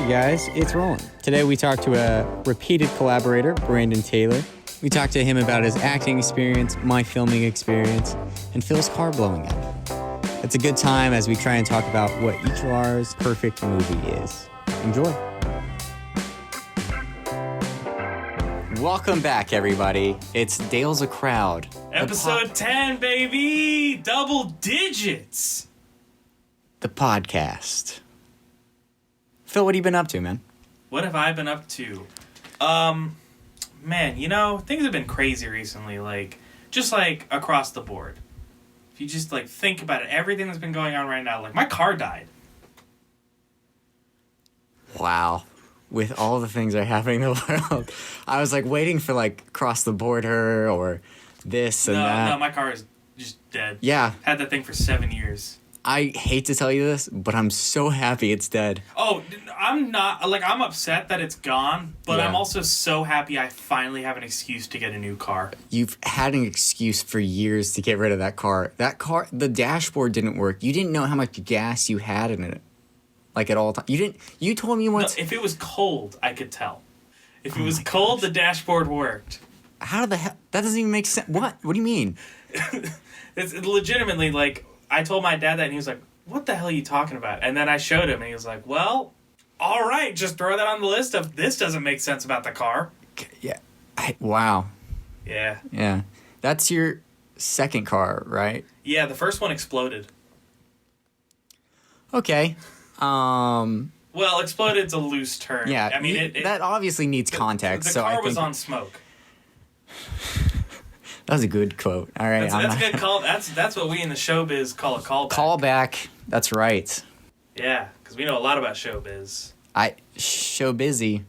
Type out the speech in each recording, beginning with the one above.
guys, it's Rolan. Today we talked to a repeated collaborator, Branden Taylor. We talked to him about his acting experience, my filming experience, and Phil's car blowing up. It's a good time as we try and talk about what each of ours perfect movie is. Enjoy. Welcome back, everybody. It's Dale's a Crowd. Episode 10, baby! Double digits! The podcast. Phil, what have you been up to, man? What have I been up to? Man, things have been crazy recently, just across the board. If you just, think about it, everything that's been going on right now, my car died. Wow. With all the things that are happening in the world, I was, waiting for, cross the border or this and that. No, my car is just dead. Yeah. Had that thing for 7 years. I hate to tell you this, but I'm so happy it's dead. Oh, I'm not, I'm upset that it's gone, but Yeah. I'm also so happy I finally have an excuse to get a new car. You've had an excuse for years to get rid of that car. That car, the dashboard didn't work. You didn't know how much gas you had in it. At all times. You told me once. No, if it was cold, I could tell. If it was cold, the dashboard worked. How the hell? That doesn't even make sense. What? What do you mean? It's legitimately, I told my dad that, and he was like, what the hell are you talking about? And then I showed him, and he was like, well, all right, just throw that on the list of this doesn't make sense about the car. Yeah. Wow. Yeah. Yeah. That's your second car, right? Yeah, the first one exploded. Okay. Well, exploded's a loose term. Yeah. I mean, that obviously needs context. The car I was think on smoke. That was a good quote. All right. That's a good call. That's what we in the showbiz call a callback. Callback. That's right. Yeah, because we know a lot about showbiz. Show busy.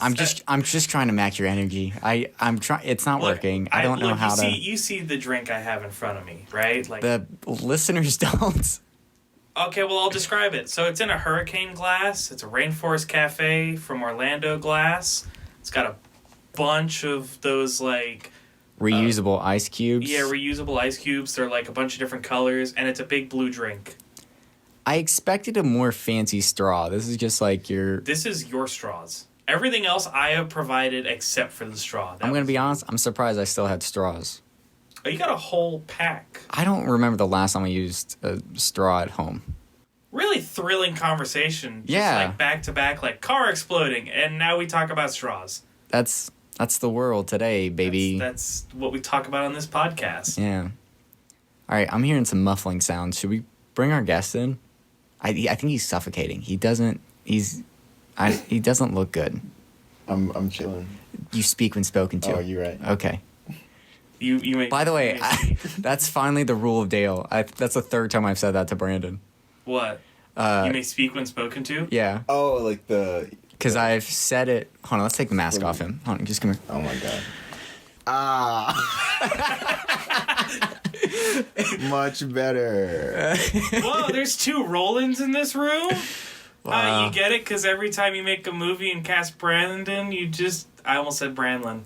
I'm just trying to match your energy. I'm trying. It's not working. I don't know how to. You see the drink I have in front of me, right? The listeners don't. Okay, well, I'll describe it. So it's in a hurricane glass. It's a Rainforest Cafe from Orlando glass. It's got a bunch of those, reusable ice cubes. Yeah, reusable ice cubes. They're, a bunch of different colors, and it's a big blue drink. I expected a more fancy straw. This is just your... This is your straws. Everything else I have provided except for the straw. I'm going to be honest. I'm surprised I still had straws. Oh, you got a whole pack. I don't remember the last time I used a straw at home. Really thrilling conversation. Just back to back, car exploding, and now we talk about straws. That's the world today, baby. That's what we talk about on this podcast. Yeah. All right, I'm hearing some muffling sounds. Should we bring our guest in? I think he's suffocating. He doesn't look good. I'm chilling. You speak when spoken to. Oh, you're right. Okay. You make. By the way, that's finally the rule of Dale. That's the third time I've said that to Branden. What? You may speak when spoken to? Yeah. Oh, Because I've said it... Hold on, let's take the mask off him. Hold on, just come here. Oh, my God. Much better. Whoa, there's two Rolans in this room? Wow. You get it? Because every time you make a movie and cast Branden, you just... I almost said Brandlin.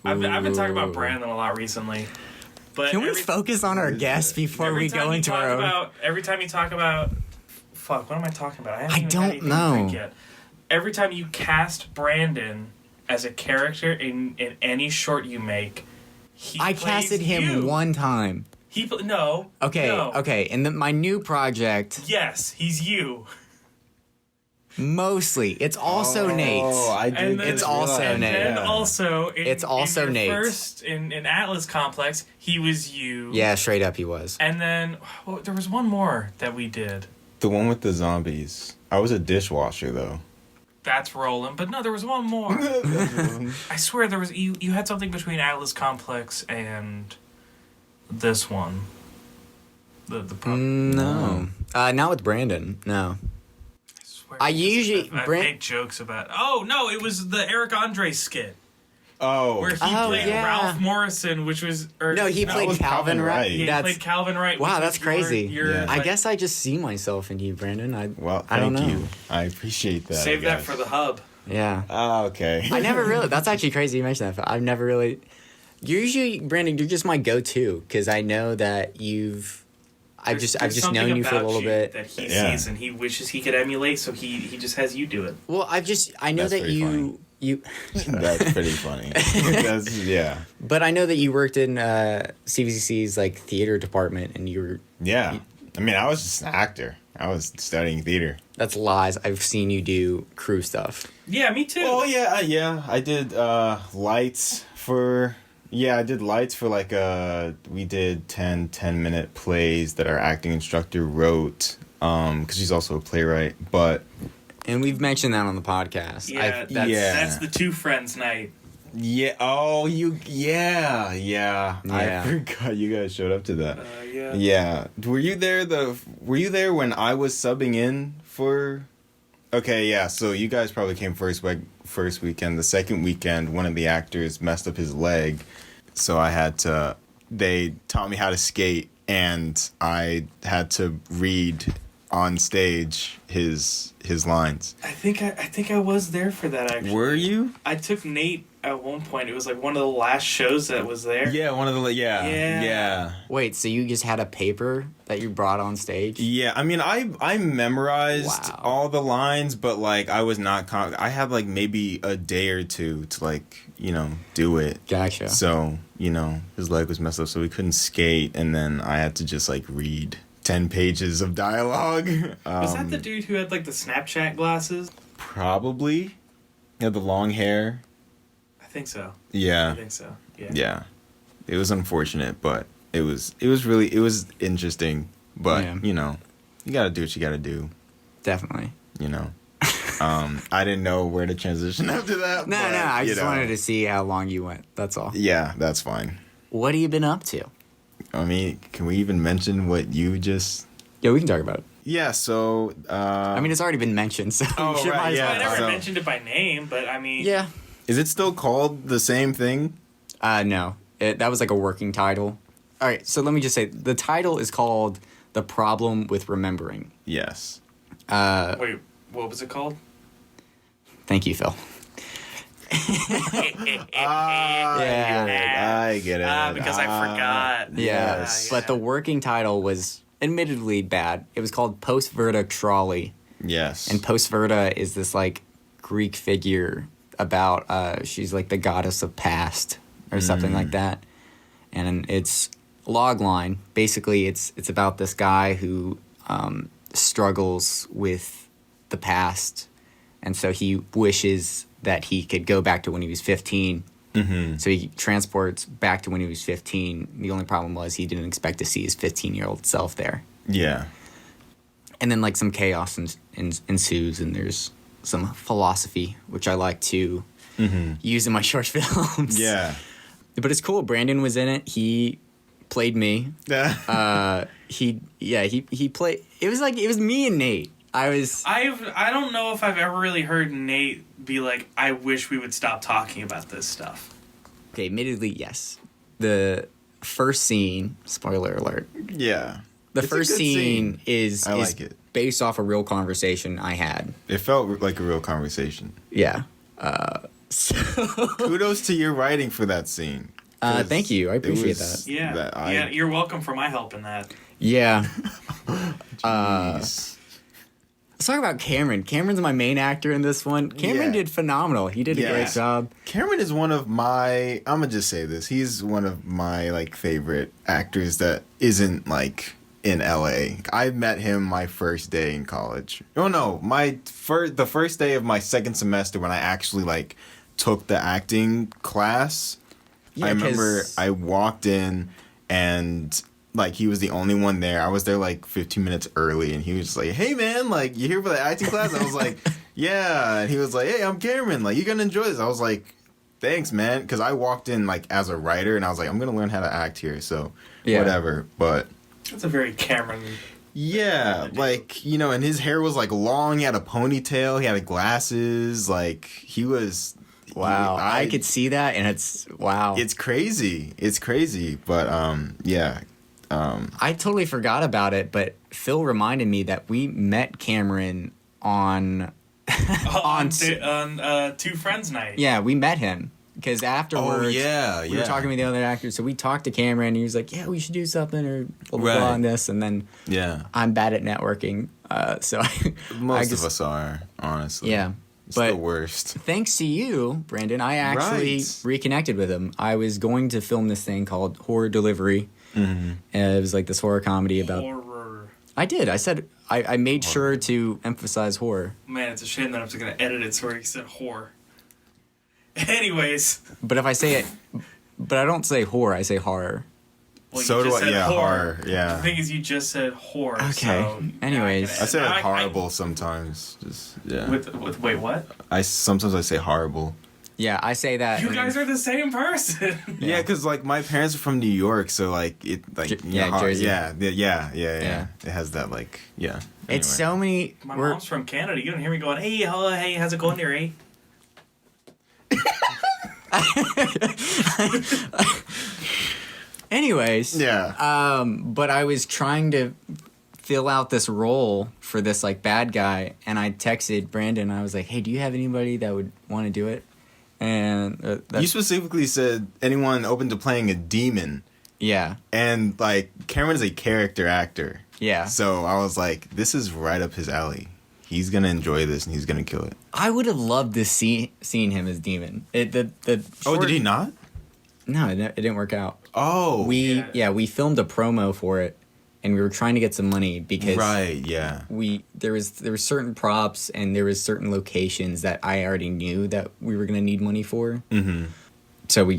I've been talking about Branden a lot recently. But Can we focus on our guest before we go into our own... Every time you talk about... Fuck, what am I talking about? I don't know. Yet. Every time you cast Branden as a character in any short you make, I casted him one time. No. Okay. In my new project... Yes, he's you. Mostly. It's also Nate. Oh, I did. It's also Nate. And also, it's also in Nate. First, in Atlas Complex, he was you. Yeah, straight up he was. And then, there was one more that we did. The one with the zombies. I was a dishwasher, though. That's Rolan. But no, there was one more. I swear there was... You had something between Atlas Complex and this one. No. Not with Branden. No. I usually... I make jokes about... Oh, no, it was the Eric Andre skit. Oh. Where he played Ralph Morrison, which was... he played Calvin Wright. Yeah, he played Calvin Wright. Wow, that's crazy. I guess I just see myself in you, Branden. I don't know. Thank you. I appreciate that. Save that for the hub. Yeah. Oh, okay. I never really... That's actually crazy you mentioned that. I've never really... Usually, Branden, you're just my go-to, because I know that I've just something known you for a about little you bit. that he Yeah. sees and he wishes he could emulate, so he just has you do it. Well, I know That's that pretty you That's pretty funny. Yeah. but I know that you worked in CVCC's like theater department, and you were. Yeah. I mean, I was just an actor. I was studying theater. That's lies. I've seen you do crew stuff. Yeah, me too. Oh, yeah. I did lights for... Yeah, I did lights for like we did 10-minute plays that our acting instructor wrote, because she's also a playwright, but... And we've mentioned that on the podcast. Yeah, that's the two friends night. Yeah, yeah. I forgot you guys showed up to that. Yeah. Yeah. Were you there when I was subbing in for... Okay, yeah, so you guys probably came first weekend. The second weekend, one of the actors messed up his leg, so they taught me how to skate, and I had to read on stage his lines. I think I was there for that, actually. Were you? I took Nate at one point. It was like one of the last shows that was there. Yeah, one of the... Yeah. Wait, so you just had a paper that you brought on stage? Yeah, I mean, I memorized Wow. all the lines, but, like, I was not... I had, like, maybe a day or two to, like, do it. Gotcha. So, his leg was messed up, so we couldn't skate, and then I had to just, like, read 10 pages of dialogue. Was that the dude who had like the Snapchat glasses? Probably. He had the long hair. I think so. Yeah. I think so. Yeah. Yeah. It was unfortunate, but it was interesting. But, Yeah. you gotta do what you gotta do, Definitely. I didn't know where to transition after that. No, but, I just wanted to see how long you went. That's all. Yeah, that's fine. What have you been up to? I mean, can we even mention what you just... Yeah, we can talk about it. Yeah, so... I mean, it's already been mentioned, so Oh, we should right, might as yeah. well. I never So- mentioned it by name, but I mean... Yeah. Is it still called the same thing? No. That was like a working title. All right, so let me just say, the title is called The Problem with Remembering. Yes. Wait, what was it called? Thank you, Phil. I get it. Because I forgot. Yeah, Yes. but the working title was admittedly bad. It was called Post-Verta Trolley. Yes. And Post-Verta is this, like, Greek figure about, she's, like, the goddess of past or something like that. And it's log line. Basically, it's about this guy who struggles with the past. And so he wishes that he could go back to when he was 15. Mm-hmm. So he transports back to when he was 15. The only problem was he didn't expect to see his 15-year-old self there. Yeah. And then, like, some chaos ensues, and there's some philosophy, which I like to use in my short films. Yeah. But it's cool. Branden was in it. He played me. He played... It was me and Nate. I don't know if I've ever really heard Nate be like, I wish we would stop talking about this stuff. Okay, admittedly, yes. The first scene, spoiler alert, Yeah. the It's a first good scene is like it. based off a real conversation I had. It felt like a real conversation. Yeah. Kudos to your writing for that scene. 'Cause Thank you. I it appreciate was that. Yeah. Yeah, you're welcome for my help in that. Yeah. Jeez. Let's talk about Cameron. Cameron's my main actor in this one. Cameron Yeah. did phenomenal. He did a great Yes. job. Cameron is one of my... I'm gonna just say this. He's one of my, like, favorite actors that isn't, like, in LA. I met him my first day in college. Oh, no. The first day of my second semester when I actually, like, took the acting class. Yeah, I remember 'cause- I walked in and... Like, he was the only one there. I was there, like, 15 minutes early, and he was just like, hey, man, like, you here for the acting class? I was like, yeah. And he was like, hey, I'm Cameron. Like, you're going to enjoy this. I was like, thanks, man. Because I walked in, like, as a writer, and I was like, I'm going to learn how to act here. So, whatever. But, That's a very Cameron... yeah, like, and his hair was, like, long. He had a ponytail. He had glasses. Like, he was... Wow. I could see that, and it's... Wow. It's crazy. It's crazy. But, yeah. I totally forgot about it, but Phil reminded me that we met Cameron on on Two Friends night. yeah, we met him. because afterwards, we were talking with the other actors, so we talked to Cameron, and he was like, "Yeah, we should do something or blah blah blah on this." And then I'm bad at networking, so most of us are, honestly. Yeah, it's but the worst. Thanks to you, Branden, I actually reconnected with him. I was going to film this thing called Horror Delivery. Mm-hmm. And it was like this horror comedy about horror. I did. I said I made sure to emphasize horror. Man, it's a shame that I'm just gonna edit it so he said horror. Anyways. But if I say it, but I don't say horror, I say horror. Well, so do I. Yeah, horror. Yeah. The thing is, you just said horror. Okay. So anyways, I say like horrible sometimes. Just With wait, what? Sometimes I say horrible. Yeah, I say that. You guys are the same person. Yeah, because like my parents are from New York, so like it like Jersey. Yeah. It has that like Anyway. It's so many. My mom's from Canada. You don't hear me going, hey, how's it going there, eh? Anyways. Yeah. But I was trying to fill out this role for this like bad guy, and I texted Branden. I was like, "Hey, do you have anybody that would want to do it?" And you specifically said anyone open to playing a demon. Yeah. And like Cameron is a character actor. Yeah. So I was like, this is right up his alley. He's gonna enjoy this and he's gonna kill it. I would have loved to seen him as demon. Did he not? No, it didn't work out. Oh. We filmed a promo for it, and we were trying to get some money because there was certain props and there was certain locations that I already knew that we were gonna need money for. Mm-hmm. So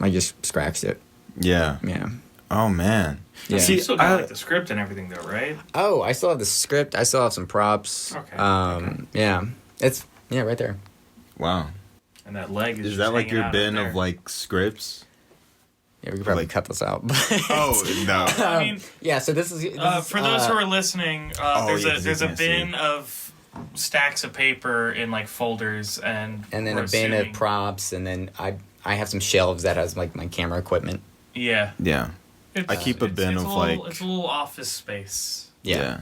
I just scratched it. Yeah. Yeah. Oh man. Yeah. You still got like the script and everything though, right? Oh, I still have the script. I still have some props. Okay. Yeah. It's right there. Wow. And that leg is that like your bin of like scripts? Yeah, we could probably cut this out. Oh no! I mean, yeah. So this is for those who are listening. There's a bin of stacks of paper in like folders and then a bin of props, and then I have some shelves that has like my camera equipment. Yeah. Yeah. I keep a bin of like it's a little office space. Yeah.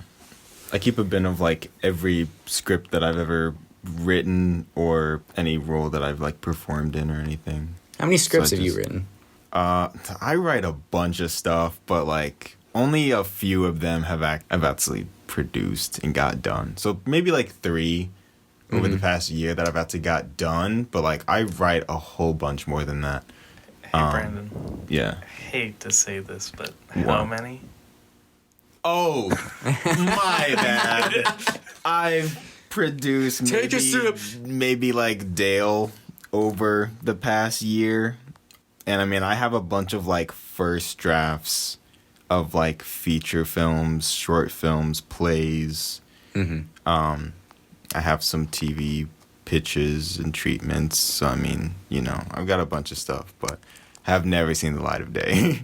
I keep a bin of like every script that I've ever written or any role that I've like performed in or anything. How many scripts have you written? I write a bunch of stuff, but like only a few of them I've actually produced and got done. So maybe like 3 over the past year that I've actually got done. But like I write a whole bunch more than that. Hey, Branden. Yeah. I hate to say this, but how many? Oh, my bad. I've produced maybe like Dale over the past year. And I mean, I have a bunch of like first drafts of like feature films, short films, plays. Mm-hmm. I have some TV pitches and treatments. So I mean, I've got a bunch of stuff, but have never seen the light of day.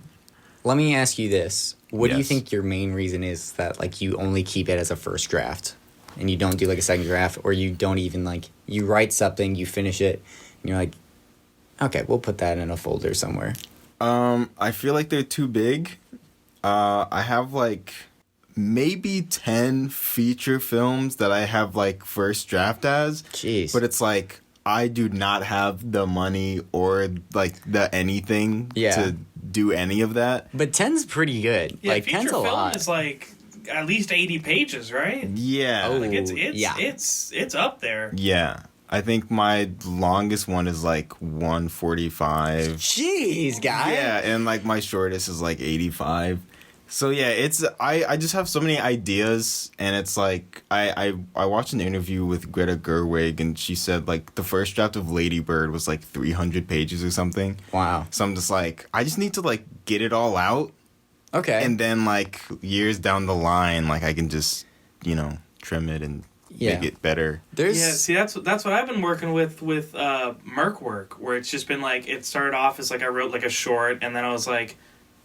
Let me ask you this. What do you think your main reason is that like you only keep it as a first draft and you don't do like a second draft, or you don't even like you write something, you finish it, and you're like, okay, we'll put that in a folder somewhere. I feel like they're too big. I have like maybe 10 feature films that I have like first draft as. Jeez. But it's like I do not have the money or like the anything to do any of that. But 10's pretty good. Yeah, like feature 10's a film lot. is like at least 80 pages, right? Yeah. Oh, like it's up there. Yeah. I think my longest one is like 145. Jeez, guy. Yeah, and like my shortest is like 85. So yeah, it's I just have so many ideas, and it's like I watched an interview with Greta Gerwig, and she said like the first draft of Lady Bird was like 300 pages or something. Wow. So I'm just like, I just need to like get it all out. Okay. And then like years down the line, like I can just, trim it and make it better. See, that's what I've been working with Merc work, where it's just been like, it started off as like I wrote like a short, and then I was like,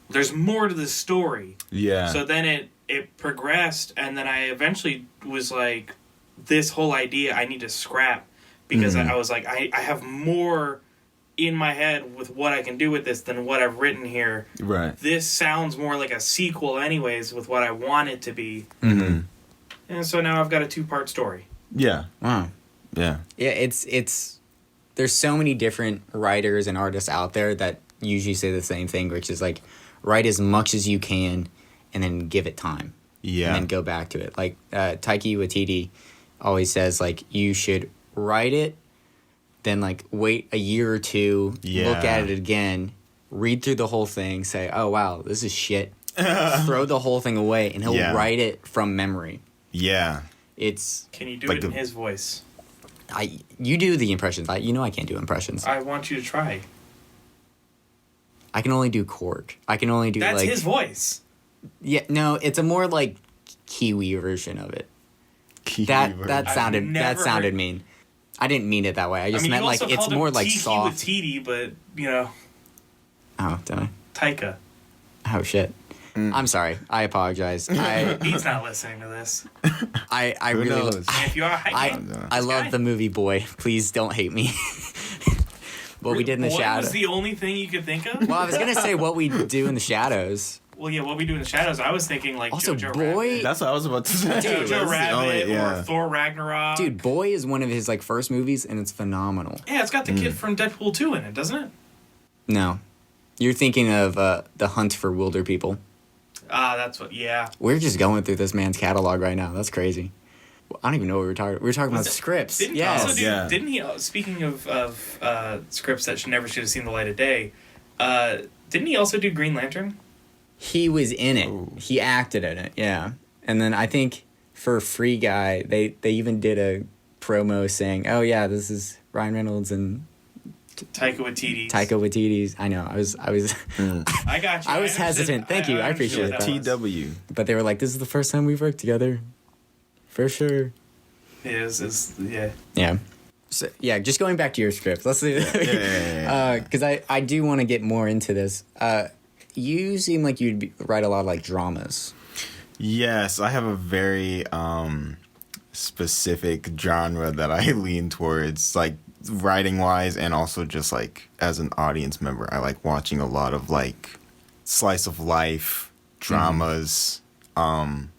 there's more to the story. Yeah. So then it progressed, and then I eventually was like, this whole idea I need to scrap, because I was like, I have more in my head with what I can do with this than what I've written here. Right. This sounds more like a sequel anyways with what I want it to be. Mm-hmm. And so now I've got a 2-part story. Yeah. Wow. Yeah. Yeah, it's there's so many different writers and artists out there that usually say the same thing, which is like, write as much as you can and then give it time. Yeah. And then go back to it. Like Taika Waititi always says, like, you should write it, then like wait a year or two, look at it again, read through the whole thing, say, oh wow, this is shit. Throw the whole thing away, and he'll write it from memory. Yeah. Can you do like it in his voice? You do the impressions. I can't do impressions. I want you to try. I can only do Cork. I can only do That's like... his voice. Yeah, no, it's a more like Kiwi version of it. That sounded mean. I didn't mean it that way. I just meant like it's more like soft. Tiki, but you know. Oh, did I? Taika. Oh shit. I'm sorry. I apologize. He's not listening to this. I Who really knows? If you are, I love the movie Boy. Please don't hate me. What we did in the shadows. Was the only thing you could think of? Well, I was gonna say what we do in the shadows. Well, yeah, what we do in the shadows. I was thinking like Also, Jojo Boy. Rabbit. That's what I was about to say. Jojo Rabbit or Thor Ragnarok. Dude, Boy is one of his like first movies, and it's phenomenal. Yeah, it's got the kid from Deadpool 2 in it, doesn't it? No, you're thinking of The Hunt for Wilder People. That's what. Yeah. We're just going through this man's catalog right now. That's crazy. I don't even know what we were talking. We were talking about scripts. Didn't he? Speaking of scripts that never should have seen the light of day, didn't he also do Green Lantern? He was in it. Oh. He acted in it. Yeah. And then I think for Free Guy, they even did a promo saying, "Oh yeah, this is Ryan Reynolds and Taika Waititi." Waititi's. I know. I was. I got you. I was hesitant. Thank you. I appreciate that. TW. But they were like, "This is the first time we've worked together, for sure." Yeah. Yeah. So, yeah, just going back to your script. Let's do because I do want to get more into this. You seem like you'd write a lot of like dramas. Yes, I have a very specific genre that I lean towards, like writing wise, and also just like as an audience member. I like watching a lot of like slice of life dramas, and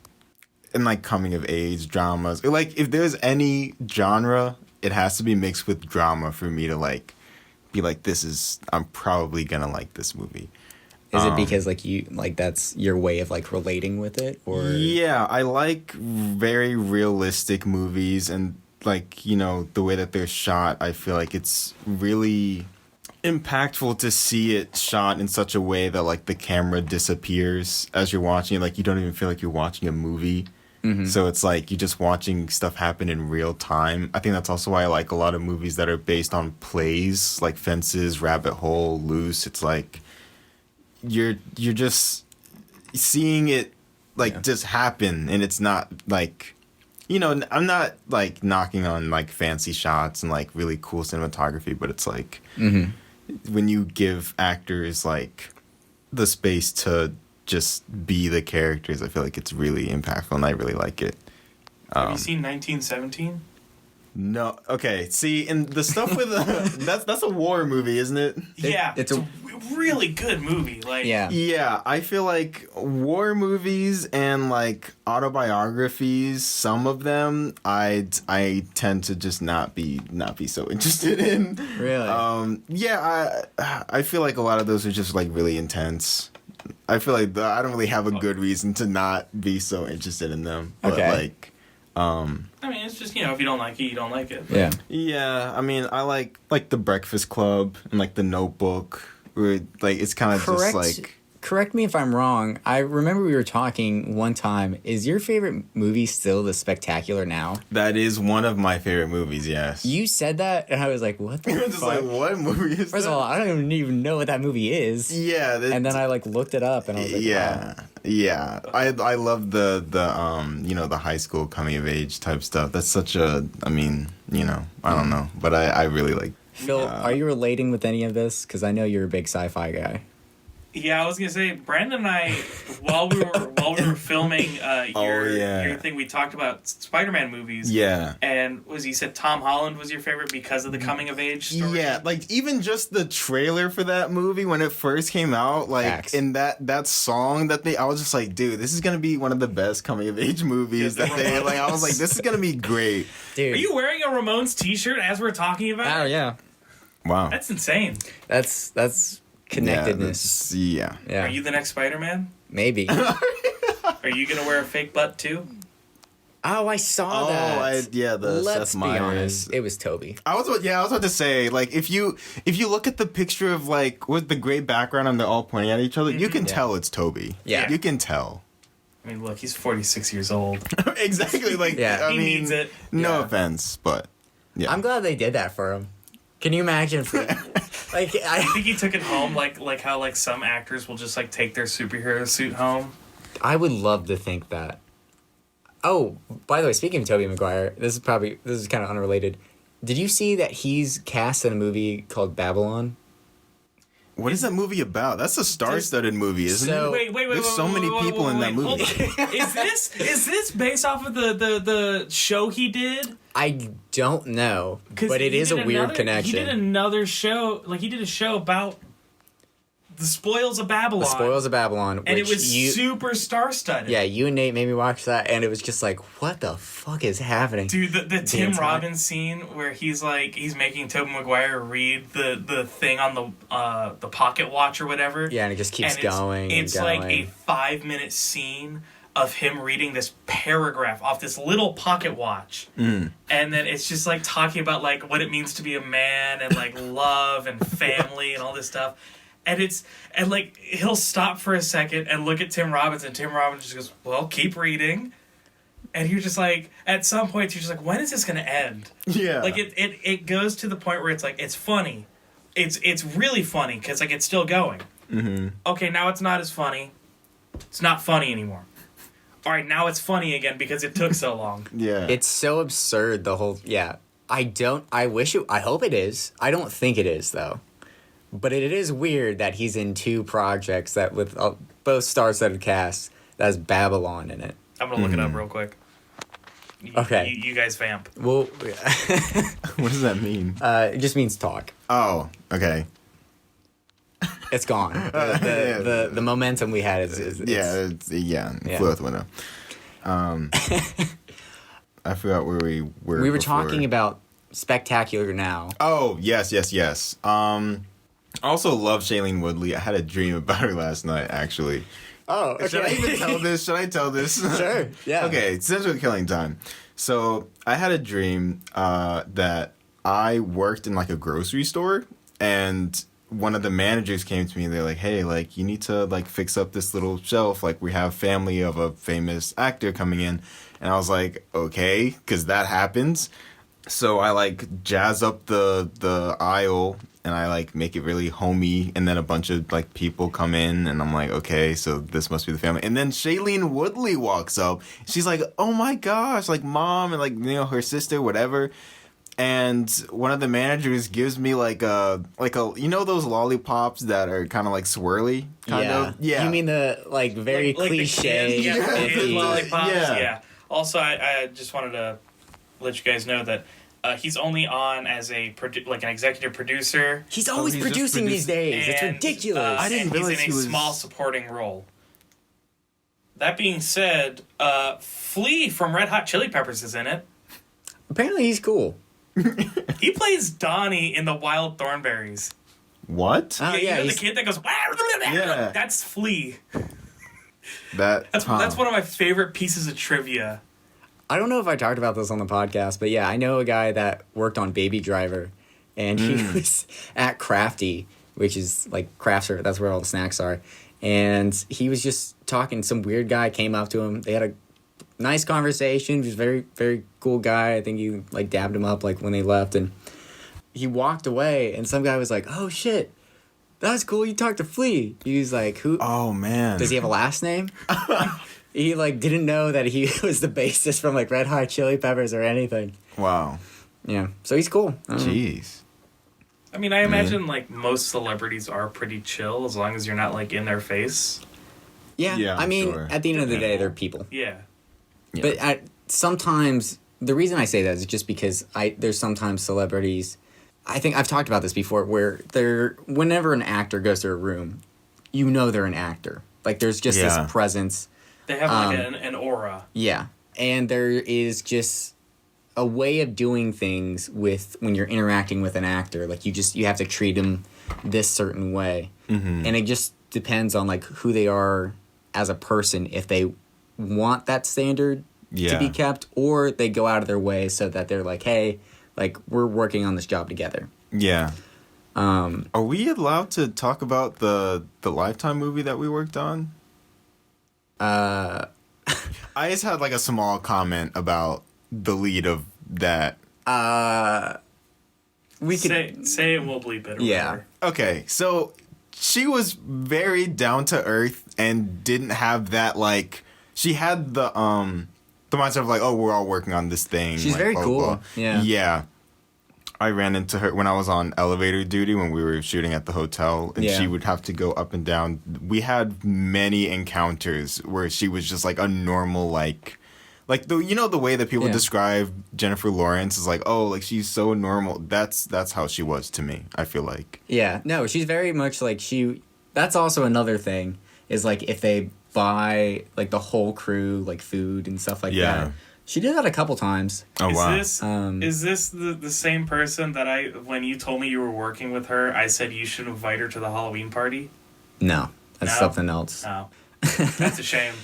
like coming of age dramas. Like if there's any genre, it has to be mixed with drama for me to like be like, I'm probably gonna like this movie. Is it because like that's your way of like relating with it, or? Yeah, I like very realistic movies, and like, you know, the way that they're shot, I feel like it's really impactful to see it shot in such a way that like the camera disappears as you're watching it. Like you don't even feel like you're watching a movie. So it's like you're just watching stuff happen in real time. I think that's also why I like a lot of movies that are based on plays, like Fences, Rabbit Hole, Loose. It's like you're just seeing it like just happen, and it's not like, you know, I'm not like knocking on like fancy shots and like really cool cinematography, but it's like when you give actors like the space to just be the characters, I feel like it's really impactful, and I really like it. Have you seen 1917? No. Okay. See, and the stuff with that's a war movie, isn't it? Yeah, it's a really good movie. Like, yeah. I feel like war movies and like autobiographies, some of them I tend to just not be so interested in. Really? Yeah. I feel like a lot of those are just like really intense. I feel like I don't really have a good reason to not be so interested in them. But like, I mean, it's just, you know, if you don't like it, you don't like it. Yeah. Yeah, I mean, I like The Breakfast Club and like The Notebook, where like it's kind of just like. Correct me if I'm wrong. I remember we were talking one time. Is your favorite movie still The Spectacular Now? That is one of my favorite movies, yes. You said that, and I was like, what the fuck? Just like, what movie is First of all, I don't even know what that movie is. Yeah. And then I like looked it up, and I was like, yeah. Wow. Yeah. I love the you know, the high school coming of age type stuff. That's such a, I mean, you know, I don't know. But I really like. Phil, are you relating with any of this? Because I know you're a big sci-fi guy. Yeah, I was gonna say, Branden and I, while we were filming your thing, we talked about Spider-Man movies. Yeah. And you said Tom Holland was your favorite because of the coming of age story? Yeah, like even just the trailer for that movie when it first came out, like Facts. in that song that I was just like, dude, this is gonna be one of the best coming of age movies that they I was like, this is gonna be great. Dude. Are you wearing a Ramones t-shirt as we're talking about? Oh yeah. Wow. That's insane. That's connectedness. Yeah. Are you the next Spider-Man? Maybe. Are you gonna wear a fake butt too? Oh, I saw that. The Let's Seth be Meyers. honest, it was Toby. I was about to say, like, if you look at the picture of, like, with the gray background and they're all pointing at each other, you can tell it's Toby. Yeah. You can tell. I mean, look, he's 46 years old. Exactly. Like, Yeah. He needs it. No Yeah. offense, but yeah. I'm glad they did that for him. Can you imagine? I think he took it home, like how like some actors will just like take their superhero suit home. I would love to think that. Oh, by the way, speaking of Tobey Maguire, this is kind of unrelated. Did you see that he's cast in a movie called Babylon? What is that movie about? That's a star-studded movie, isn't So- it? Wait, There's so many people in that movie. Is this based off of the show he did? I don't know, 'Cause but it he is a did weird another- connection. He did another show, like he did a show about the spoils of Babylon. The Spoils of Babylon, and it which was you, super star-studded. yeah, you and Nate made me watch that, and it was just like, what the fuck is happening? Dude, the Tim time. Robbins scene where he's making Tobey Maguire read the thing on the pocket watch or whatever. Yeah, and it just keeps and going. It's and like going. a 5-minute scene of him reading this paragraph off this little pocket watch. And then it's just like talking about like what it means to be a man and like love and family and all this stuff. And like he'll stop for a second and look at Tim Robbins, and Tim Robbins just goes, "Well, keep reading." And you're just like, at some point you're just like, when is this gonna end? Yeah. Like it goes to the point where it's like it's funny. It's really funny because like it's still going. Mm-hmm. Okay, now it's not as funny. It's not funny anymore. All right, now it's funny again because it took so long. Yeah. It's so absurd, the whole... Yeah. I hope it is. I don't think it is, though. But it is weird that he's in 2 projects that with both star-studded casts that has Babylon in it. I'm gonna look it up real quick. Okay. You guys vamp. Well, What does that mean? it just means talk. Oh, okay. It's gone. The momentum we had is flew out the window. I forgot where we were. We were before. talking about Spectacular Now. Oh, yes. I also love Shailene Woodley. I had a dream about her last night, actually. Oh, okay. Should I even tell this? Should I tell this? Sure, yeah. Okay, since we're killing time. So, I had a dream that I worked in, like, a grocery store, and one of the managers came to me, and they're like, hey, like, you need to, like, fix up this little shelf. Like, we have family of a famous actor coming in. And I was like, okay, because that happens. So I like jazz up the aisle and I like make it really homey, and then a bunch of like people come in and I'm like, okay, so this must be the family. And then Shailene Woodley walks up. She's like, oh my gosh, like mom and like, you know, her sister, whatever. And one of the managers gives me like a you know those lollipops that are kind of like swirly kind of. Yeah. You mean the like very Like the cliche? kids, yeah, hippie- kid lollipops. Yeah. Yeah. Also, I just wanted to let you guys know that he's only on as an executive producer. He's always he's just producing these days. It's and, ridiculous. I didn't and realize he's in he a was- small supporting role. That being said, Flea from Red Hot Chili Peppers is in it. Apparently, he's cool. He plays Donnie in the Wild Thornberries. What? Oh, You know the he's- kid that goes, Yeah. that's Flea. That's one of my favorite pieces of trivia. I don't know if I talked about this on the podcast, but yeah, I know a guy that worked on Baby Driver, and he was at Crafty, which is like craft service. That's where all the snacks are. And he was just talking. Some weird guy came up to him. They had a nice conversation. He was a very, very cool guy. I think he like dabbed him up like when they left, and he walked away. And some guy was like, "Oh shit, that's cool. You talked to Flea." He was like, "Who? Oh man. Does he have a last name?" He like didn't know that he was the bassist from like Red Hot Chili Peppers or anything. Wow. Yeah, so he's cool. I don't know. Jeez. I mean, I imagine like most celebrities are pretty chill as long as you're not like in their face. Yeah, Yeah, I mean, sure. at the end of the day, they're people. Yeah. But sometimes the reason I say that is just because there's sometimes celebrities. I think I've talked about this before, where whenever an actor goes to a room, you know they're an actor. Like there's just Yeah. this presence. They have like an aura. Yeah, and there is just a way of doing things with when you're interacting with an actor. Like you have to treat them this certain way, and it just depends on like who they are as a person. If they want that standard to be kept, or they go out of their way so that they're like, hey, like we're working on this job together. Yeah. Are we allowed to talk about the Lifetime movie that we worked on? I just had like a small comment about the lead of that. We could say it, we'll bleep it. Or yeah. whatever. Okay, so she was very down to earth and didn't have that like. She had the mindset of like, oh, we're all working on this thing. She's like, very blah, cool. blah. Yeah. Yeah. I ran into her when I was on elevator duty when we were shooting at the hotel, and she would have to go up and down. We had many encounters where she was just like a normal like the way that people describe Jennifer Lawrence is like, oh, like she's so normal. That's how she was to me, I feel like. Yeah. No, she's very much like that's also another thing is like if they buy like the whole crew like food and stuff like that. She did that a couple times. Oh, wow. Is this the same person that when you told me you were working with her, I said you should invite her to the Halloween party? No, that's something else. Oh, that's a shame.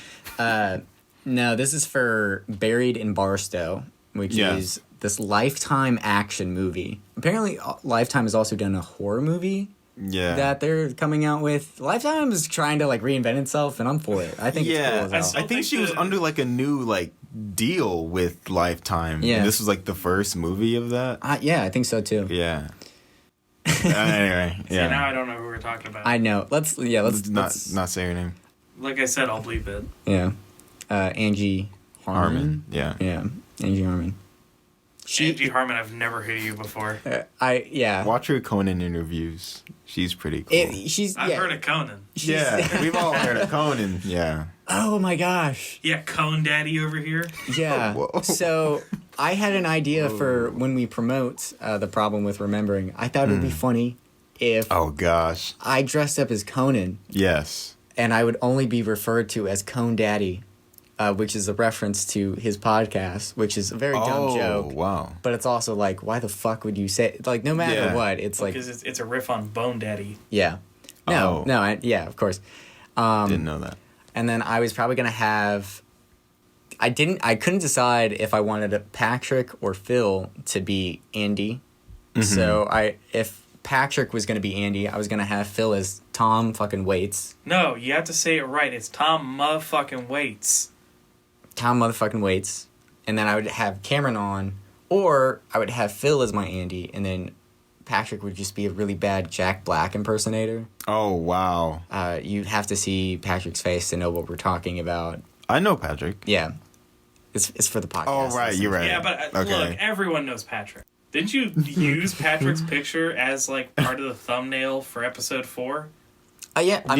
No, this is for Buried in Barstow, which is this Lifetime action movie. Apparently, Lifetime has also done a horror movie that they're coming out with. Lifetime is trying to like reinvent itself, and I'm for it. I think it's cool as hell. I think she was under like a new like deal with Lifetime. Yeah. And this was like the first movie of that. Yeah, I think so too. Yeah. Anyway, See, now I don't know who we're talking about. I know. Let's not say her name. Like I said, I'll bleep it. Yeah. Angie Harmon. Yeah. Yeah. Angie Harmon. Angie Harmon, I've never heard of you before. Watch her Conan interviews. She's pretty cool. I've heard of Conan. We've all heard of Conan. Yeah. Oh my gosh. Yeah, Cone Daddy over here. Yeah. So I had an idea for when we promote The Problem with Remembering. I thought it would be funny if I dressed up as Conan. Yes. And I would only be referred to as Cone Daddy, which is a reference to his podcast, which is a very dumb joke. Oh, wow. But it's also like, why the fuck would you say like no matter what, it's like because it's a riff on Bone Daddy. Yeah. No, of course. Didn't know that. And then I was probably gonna have. I couldn't decide if I wanted Patrick or Phil to be Andy. Mm-hmm. So if Patrick was gonna be Andy, I was gonna have Phil as Tom fucking Waits. No, you have to say it right. It's Tom motherfucking Waits. Tom motherfucking Waits, and then I would have Cameron on, or I would have Phil as my Andy, and then Patrick would just be a really bad Jack Black impersonator. Oh, wow. You'd have to see Patrick's face to know what we're talking about. I know Patrick. Yeah. It's for the podcast. Oh, right, you're right. Yeah, but look, everyone knows Patrick. Didn't you use Patrick's picture as, like, part of the thumbnail for episode 4? Yeah.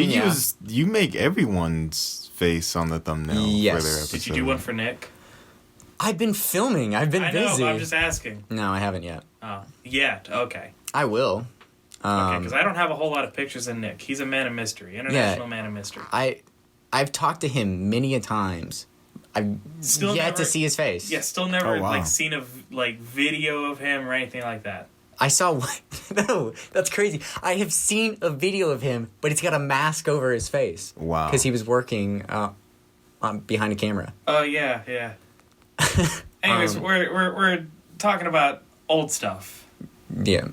You make everyone's face on the thumbnail for their episode. Did you do one for Nick? I've been filming. I've been busy. I know, I'm just asking. No, I haven't yet. Oh, yet? Okay. I will. Okay, because I don't have a whole lot of pictures of Nick. He's a man of mystery, international man of mystery. I've talked to him many a times. I've still yet to see his face. Yeah, still never like seen a video of him or anything like that. I saw one. No, that's crazy. I have seen a video of him, but it's got a mask over his face. Wow. Because he was working behind a camera. Oh yeah. Anyways, we're talking about old stuff. Yeah,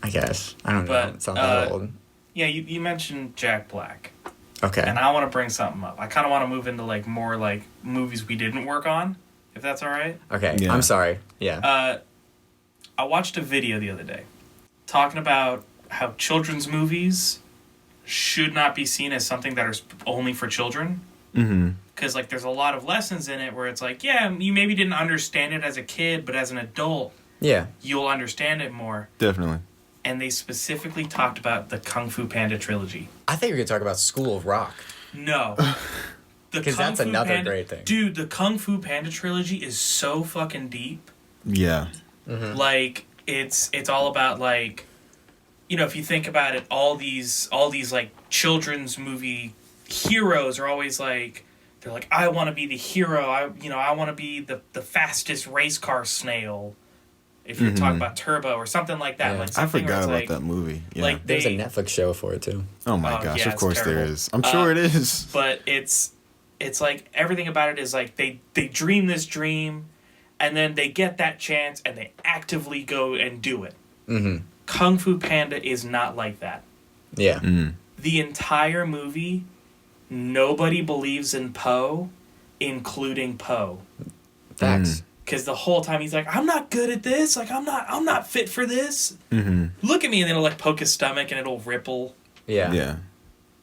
I guess. I don't know. It's not that old. Yeah, you mentioned Jack Black. Okay. And I want to bring something up. I kind of want to move into like more like movies we didn't work on, if that's all right. Okay. Yeah. I'm sorry. Yeah. I watched a video the other day talking about how children's movies should not be seen as something that are only for children. Mm-hmm. Because like there's a lot of lessons in it where it's like, yeah, you maybe didn't understand it as a kid, but as an adult, you'll understand it more. Definitely. And they specifically talked about the Kung Fu Panda trilogy. I think you're going to talk about School of Rock. No. Because that's another great thing. Dude, the Kung Fu Panda trilogy is so fucking deep. Yeah. Mm-hmm. Like, it's all about, like, you know, if you think about it, all these like, children's movie heroes are always, like, they're like, I want to be the hero. I want to be the fastest race car snail. If you're talking about Turbo or something like that. Yeah. Like I something forgot about like, that movie. Yeah. Like There's a Netflix show for it too. Oh my gosh! yeah, Of course there terrible. is. I'm sure it is. But it's like everything about it is like they dream this dream, and then they get that chance and they actively go and do it. Mm-hmm. Kung Fu Panda is not like that. Yeah. The entire movie, nobody believes in Po, including Po. Facts. Because the whole time he's like, I'm not good at this. Like I'm not fit for this. Look at me, and then it'll like poke his stomach and it'll ripple. Yeah. Yeah.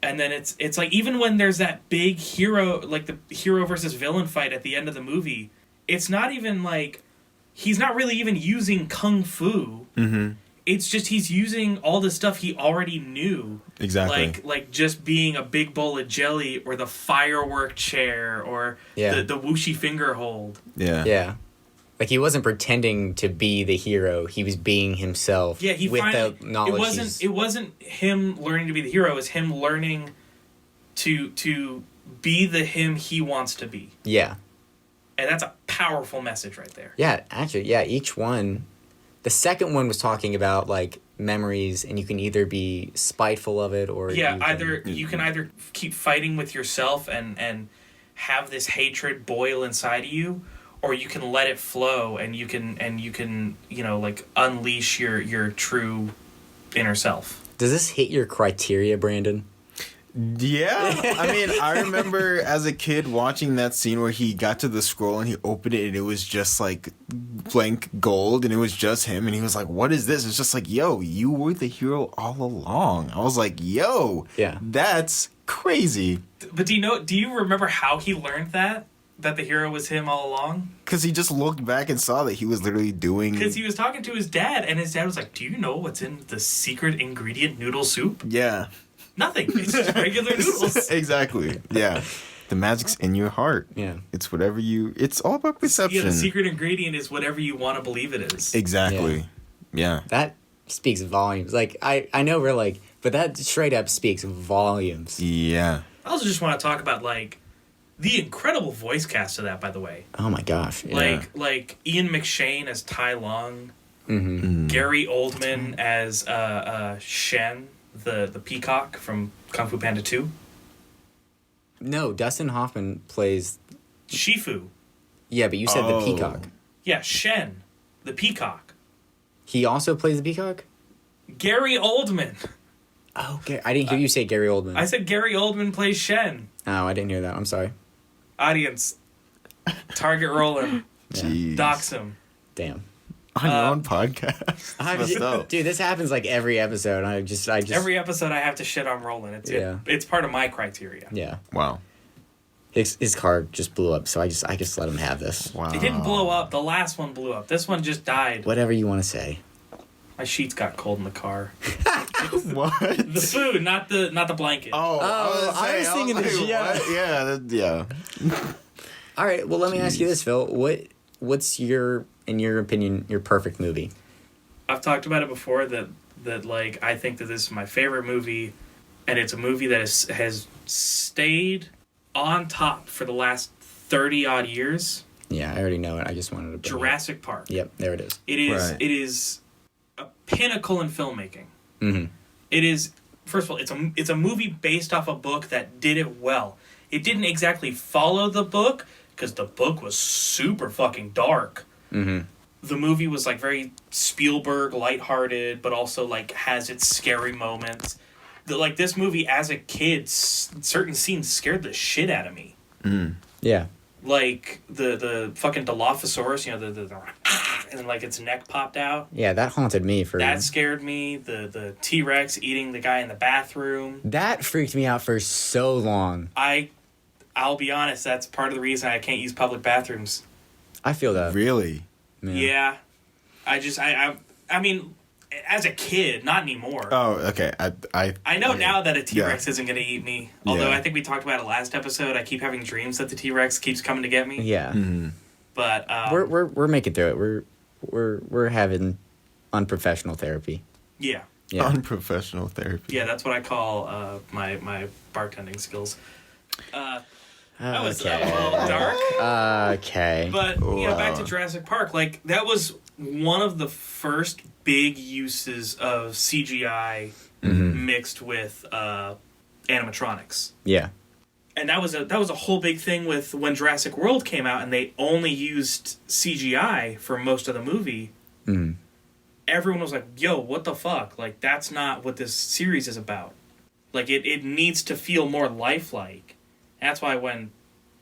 And then it's like even when there's that big hero, like the hero versus villain fight at the end of the movie, it's not even like he's not really even using kung fu. It's just he's using all the stuff he already knew. Exactly. Like just being a big bowl of jelly or the firework chair or the whooshy finger hold. Yeah. Yeah. Like he wasn't pretending to be the hero; he was being himself. Yeah, he with finally, the knowledge. It wasn't him learning to be the hero. It was him learning to be the him he wants to be. Yeah. And that's a powerful message right there. Yeah, actually, yeah. Each one, the second one was talking about like memories, and you can either be spiteful of it or you can either keep fighting with yourself and have this hatred boil inside of you, or you can let it flow and you can like unleash your true inner self. Does this hit your criteria, Branden? Yeah, I mean, I remember as a kid watching that scene where he got to the scroll and he opened it and it was just like blank gold and it was just him and he was like, what is this? It's just like, yo, you were the hero all along. I was like, yo, yeah, that's crazy. But do you remember how he learned that the hero was him all along? Because he just looked back and saw that he was literally doing... Because he was talking to his dad and his dad was like, do you know what's in the secret ingredient noodle soup? Yeah. Nothing. It's just regular noodles. Exactly. Yeah. The magic's in your heart. Yeah. It's whatever you... It's all about perception. Yeah, the secret ingredient is whatever you want to believe it is. Exactly. Yeah. That speaks volumes. Like, I know we're like... But that straight up speaks volumes. Yeah. I also just want to talk about, like, the incredible voice cast of that, by the way. Oh my gosh. Yeah. Like Ian McShane as Tai Lung. Mm-hmm. Gary Oldman as Shen, the peacock from Kung Fu Panda 2. No, Dustin Hoffman plays... Shifu. Yeah, but you said the peacock. Yeah, Shen, the peacock. He also plays the peacock? Gary Oldman. Oh, okay. I didn't hear you say Gary Oldman. I said Gary Oldman plays Shen. Oh, I didn't hear that. I'm sorry. Audience, target Rolan. Jeez. Dox him. Damn. On your own podcast. Dude, this happens like every episode. I just Every episode I have to shit on Rolan. It's part of my criteria. Yeah. Wow. His car just blew up, so I just let him have this. Wow. It didn't blow up. The last one blew up. This one just died. Whatever you want to say. My sheets got cold in the car. What? The food, not the blanket. Oh, I was thinking this. Yeah. Yeah. All right. Well, let me ask you this, Phil. What's in your opinion, your perfect movie? I've talked about it before that like I think that this is my favorite movie, and it's a movie that has stayed on top for the last 30-odd years. Yeah, I already know it. I just wanted to bring Jurassic Park. Yep, there it is. It is. Right. It is a pinnacle in filmmaking. Mm-hmm. It is. First of all, it's a movie based off a book that did it well. It didn't exactly follow the book because the book was super fucking dark. Mm-hmm. The movie was like very Spielberg, lighthearted, but also like has its scary moments. Like this movie as a kid, certain scenes scared the shit out of me. Mm. Yeah. Like the fucking Dilophosaurus, the and then like its neck popped out. Yeah, that haunted me for... That scared me. The T-Rex eating the guy in the bathroom. That freaked me out for so long. I'll be honest, that's part of the reason I can't use public bathrooms. I feel that. Really? Man. Yeah. I mean, as a kid, not anymore. Oh, okay. I know now that a T-Rex isn't going to eat me. Although I think we talked about it last episode. I keep having dreams that the T-Rex keeps coming to get me. Yeah. Mm-hmm. But we're making through it. We're having unprofessional therapy. Yeah. Yeah. Unprofessional therapy. Yeah, that's what I call my bartending skills. That was a little dark. Okay. But, back to Jurassic Park. Like, that was one of the first big uses of CGI mixed with animatronics. Yeah. And that was a whole big thing with when Jurassic World came out and they only used CGI for most of the movie. Mm. Everyone was like, yo, what the fuck? Like, that's not what this series is about. Like, it needs to feel more lifelike. That's why when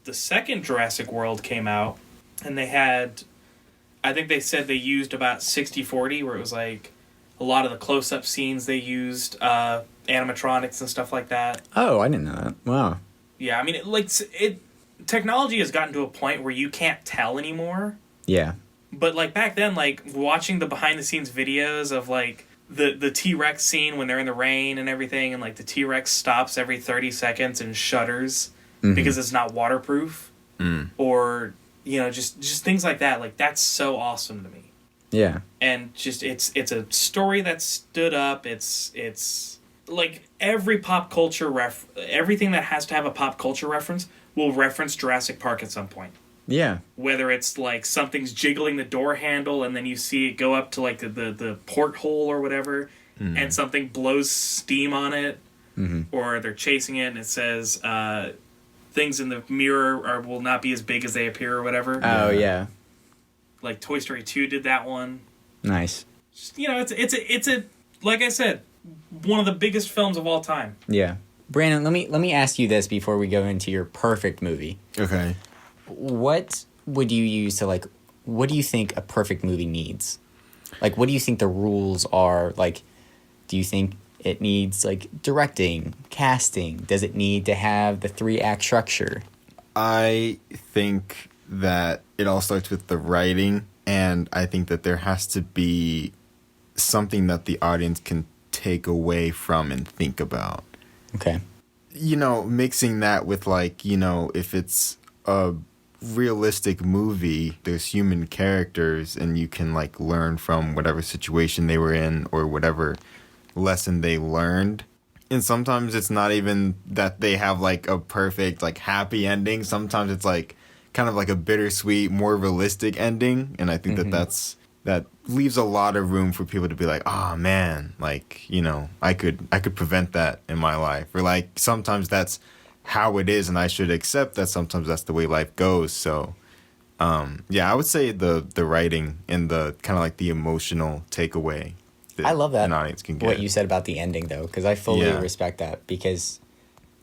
the second Jurassic World came out, and they had, I think they said they used about 60-40, where it was like a lot of the close-up scenes they used animatronics and stuff like that. Oh, I didn't know that. Wow. Yeah, I mean, technology has gotten to a point where you can't tell anymore. Yeah. But, like, back then, like, watching the behind-the-scenes videos of, like, the T-Rex scene when they're in the rain and everything, and, like, the T-Rex stops every 30 seconds and shudders because it's not waterproof. Or, just things like that. Like, that's so awesome to me. Yeah. And just, it's a story that stood up. It's like, every pop culture everything that has to have a pop culture reference will reference Jurassic Park at some point. Yeah. Whether it's like something's jiggling the door handle and then you see it go up to like the porthole or whatever, and something blows steam on it, or they're chasing it and it says things in the mirror will not be as big as they appear or whatever. Oh yeah. Like Toy Story 2 did that one. Nice. Just, it's a like I said, one of the biggest films of all time. Yeah. Branden, let me ask you this before we go into your perfect movie. Okay. What would you use to, like, what do you think a perfect movie needs? Like, what do you think the rules are? Like, do you think it needs, like, directing, casting? Does it need to have the 3-act structure? I think that it all starts with the writing, and I think that there has to be something that the audience can take away from and think about. Okay. Mixing that with, like, if it's a realistic movie, there's human characters, and you can, like, learn from whatever situation they were in or whatever lesson they learned. And sometimes it's not even that they have, like, a perfect, like, happy ending. Sometimes it's, like, kind of like a bittersweet, more realistic ending. And I think that leaves a lot of room for people to be like, oh man, like, I could prevent that in my life. Or, like, sometimes that's how it is and I should accept that sometimes that's the way life goes. So I would say the writing and the kind of like the emotional takeaway that I love that, an audience can get. What you said about the ending, though, because I fully respect that, because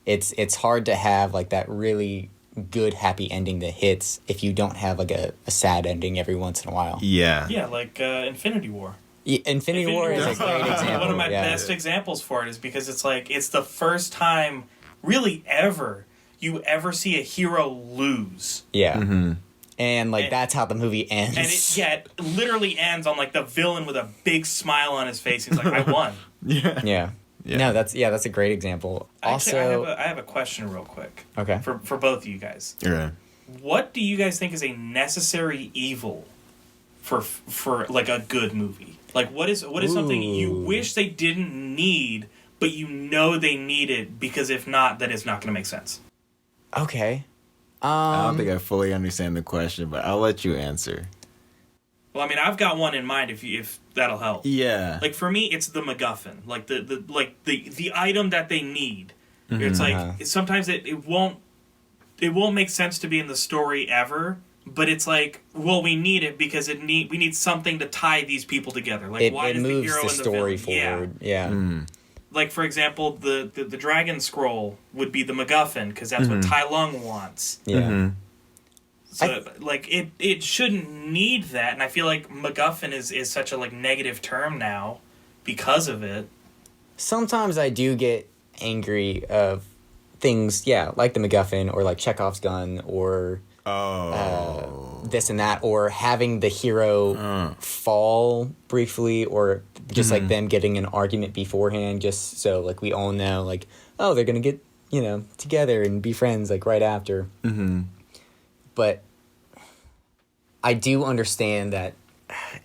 it's hard to have, like, that really good happy ending that hits if you don't have, like, a sad ending every once in a while. Yeah Like Infinity War. Infinity War is a great example. One of my best examples for it is because it's like, it's the first time really ever you ever see a hero lose. Yeah. And, like, that's how the movie ends. And it literally ends on, like, the villain with a big smile on his face. He's like, I won. Yeah. No, that's a great example. Actually, Also, I have a question real quick. Okay. For both of you guys. Okay. What do you guys think is a necessary evil for like a good movie? Like, what is something you wish they didn't need, but they need it, because if not, then it's not going to make sense? Okay. I don't think I fully understand the question, but I'll let you answer. Well, I mean, I've got one in mind if that'll help. Yeah. Like, for me, it's the MacGuffin, like the item that they need. It's like sometimes it won't make sense to be in the story ever, but it's like, well, we need it because we need something to tie these people together. Like, why does the hero and the story villain forward? Yeah. Like, for example, the Dragon Scroll would be the MacGuffin, because that's what Tai Lung wants. Yeah. So, like, it shouldn't need that, and I feel like MacGuffin is such a, like, negative term now because of it. Sometimes I do get angry of things, like the MacGuffin, or like Chekhov's gun, or this and that, or having the hero fall briefly, or just like them getting an argument beforehand, just so, like, we all know, like, oh, they're gonna get, together and be friends, like, right after. But I do understand that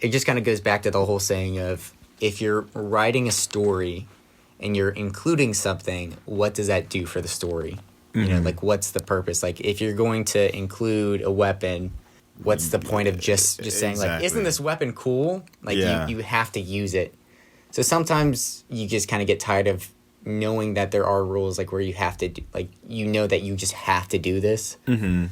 it just kind of goes back to the whole saying of, if you're writing a story and you're including something, what does that do for the story? You know, like, what's the purpose? Like, if you're going to include a weapon, what's the point of just saying, like, isn't this weapon cool? Like, you have to use it. So sometimes you just kind of get tired of knowing that there are rules, like, where you have to, like, you know that you just have to do this. Mm-hmm.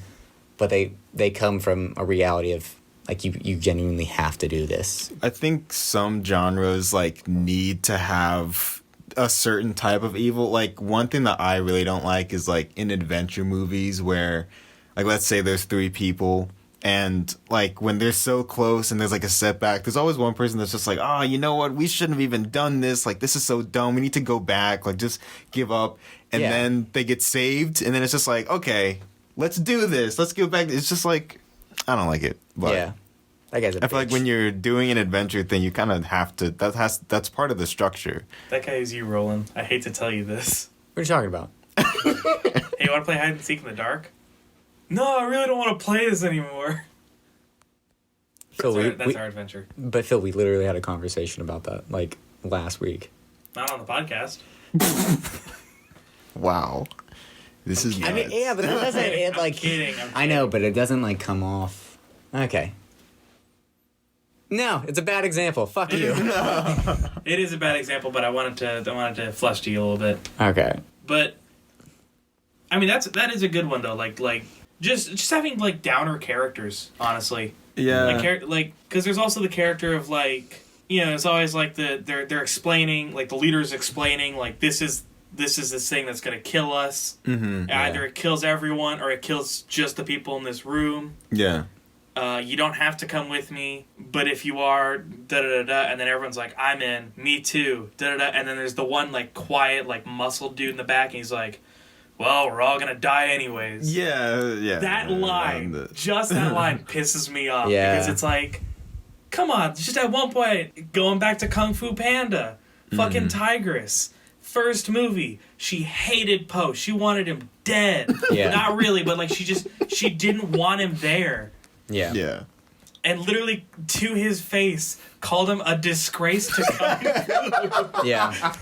But they come from a reality of, like, you genuinely have to do this. I think some genres, like, need to have a certain type of evil. Like, one thing that I really don't like is, like, in adventure movies where, like, let's say there's 3 people, and, like, when they're so close and there's, like, a setback, there's always one person that's just like, oh, you know what, we shouldn't have even done this, like, this is so dumb, we need to go back, like, just give up. And then they get saved, and then it's just like, okay, let's do this, let's go back. It's just like, I don't like it. But That guy's a I feel like when you're doing an adventure thing, you kind of have to. That's part of the structure. That guy is you, Rolan. I hate to tell you this. What are you talking about? Hey, you want to play hide and seek in the dark? No, I really don't want to play this anymore. Phil, That's our adventure. But Phil, we literally had a conversation about that, like, last week. Not on the podcast. Wow, this is. I mean, yeah, but that doesn't. It, like, I'm kidding. I know, but it doesn't, like, come off. Okay. No, it's a bad example. Fuck you. It is a bad example, but I wanted to flesh to you a little bit. Okay. But I mean, that is a good one though. Like just having, like, downer characters, honestly. Yeah. Like, because there's also the character of, like, you know, it's always like they're explaining, like, the leader's explaining, like, this is this thing that's gonna kill us. Mm-hmm, Either it kills everyone or it kills just the people in this room. Yeah. You don't have to come with me, but if you are, da-da-da-da, and then everyone's like, I'm in, me too, da-da-da, and then there's the one, like, quiet, like, muscle dude in the back, and he's like, well, we're all gonna die anyways. Yeah. That line, just that line pisses me off, because it's like, come on, just at one point, going back to Kung Fu Panda, fucking Tigress, first movie, she hated Poe, she wanted him dead. Not really, but, like, she didn't want him there. Yeah. And literally, to his face, called him a disgrace to Kung Fu. Yeah.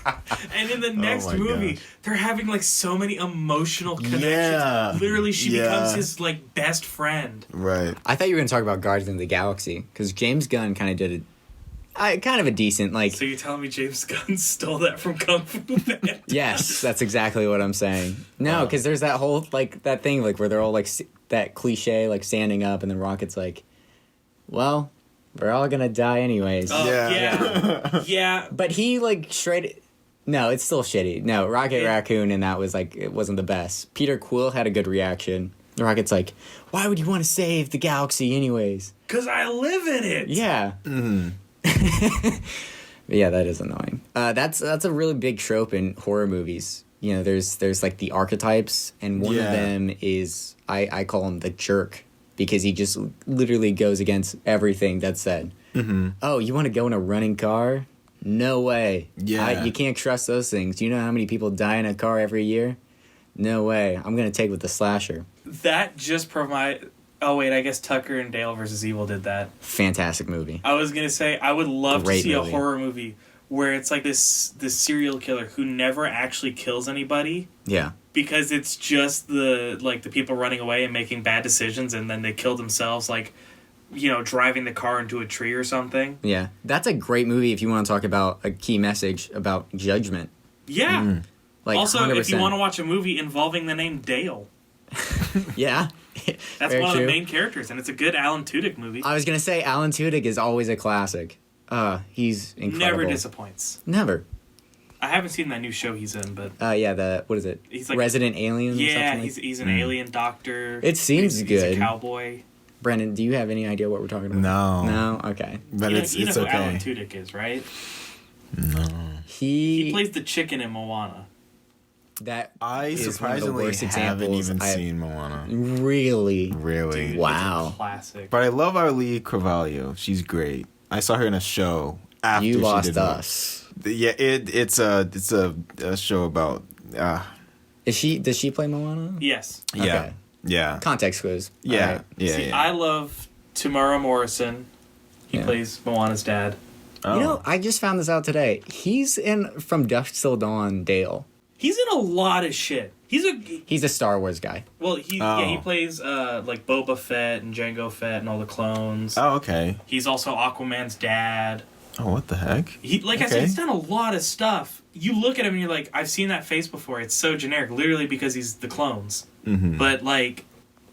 And in the next movie, they're having, like, so many emotional connections. Yeah. Literally, she becomes his, like, best friend. Right. I thought you were going to talk about Guardians of the Galaxy, because James Gunn kind of did kind of a decent, like... So you're telling me James Gunn stole that from Kung Fu Panda? Yes, that's exactly what I'm saying. No, because there's that whole, like, that thing, like, where they're all, like, that cliche, like, standing up, and then Rocket's like, well, we're all gonna die anyways. Yeah. But he, like, straight... No, it's still shitty. No, Rocket Raccoon, and that was, like, it wasn't the best. Peter Quill had a good reaction. Rocket's like, why would you want to save the galaxy anyways? Because I live in it! Yeah. Mm-hmm. Yeah, that is annoying. That's a really big trope in horror movies. You know, there's like the archetypes, and one of them is, I call him the jerk, because he just literally goes against everything that's said. Mm-hmm. Oh, you want to go in a running car? No way. Yeah. You can't trust those things. Do you know how many people die in a car every year? No way. I'm going to take with the slasher. That just provide... Oh, wait, I guess Tucker and Dale versus Evil did that. Fantastic movie. I was going to say, I would love to see movie. a horror movie where it's like this serial killer who never actually kills anybody. Yeah. Because it's just the people running away and making bad decisions, and then they kill themselves, like, you know, driving the car into a tree or something. Yeah. That's a great movie if you want to talk about a key message about judgment. Yeah. Like, also, 100%. if you want to watch a movie involving the name Dale. Yeah. That's one of the main characters, and it's a good Alan Tudyk movie. I was going to say, Alan Tudyk is always a classic. He's incredible. Never disappoints. Never. I haven't seen that new show he's in, but... what is it? He's like Resident Alien? Yeah, or he's an alien doctor. It seems he's good. He's a cowboy. Branden, do you have any idea what we're talking about? No. No? Okay. But you know it's who okay. Alan Tudyk is, right? No. He plays the chicken in Moana. That I is surprisingly one of the worst haven't examples even seen Moana. Really? Really? Dude, wow. It's a classic. But I love Arlie Carvalho. She's great. I saw her in a show after You she lost did us. Yeah, it's a show about. Does she play Moana? Yes. Yeah. Okay. Yeah. Context clues. Yeah. All right. Yeah. See, yeah. I love Tamara Morrison. He plays Moana's dad. Oh. You know, I just found this out today. He's in From Dusk Till Dawn, Dale. He's in a lot of shit. He's a Star Wars guy. Well, he plays like Boba Fett and Jango Fett and all the clones. Oh, okay. He's also Aquaman's dad. Oh, what the heck? I said, he's done a lot of stuff. You look at him and you're like, I've seen that face before. It's so generic, literally because he's the clones. Mm-hmm. But like,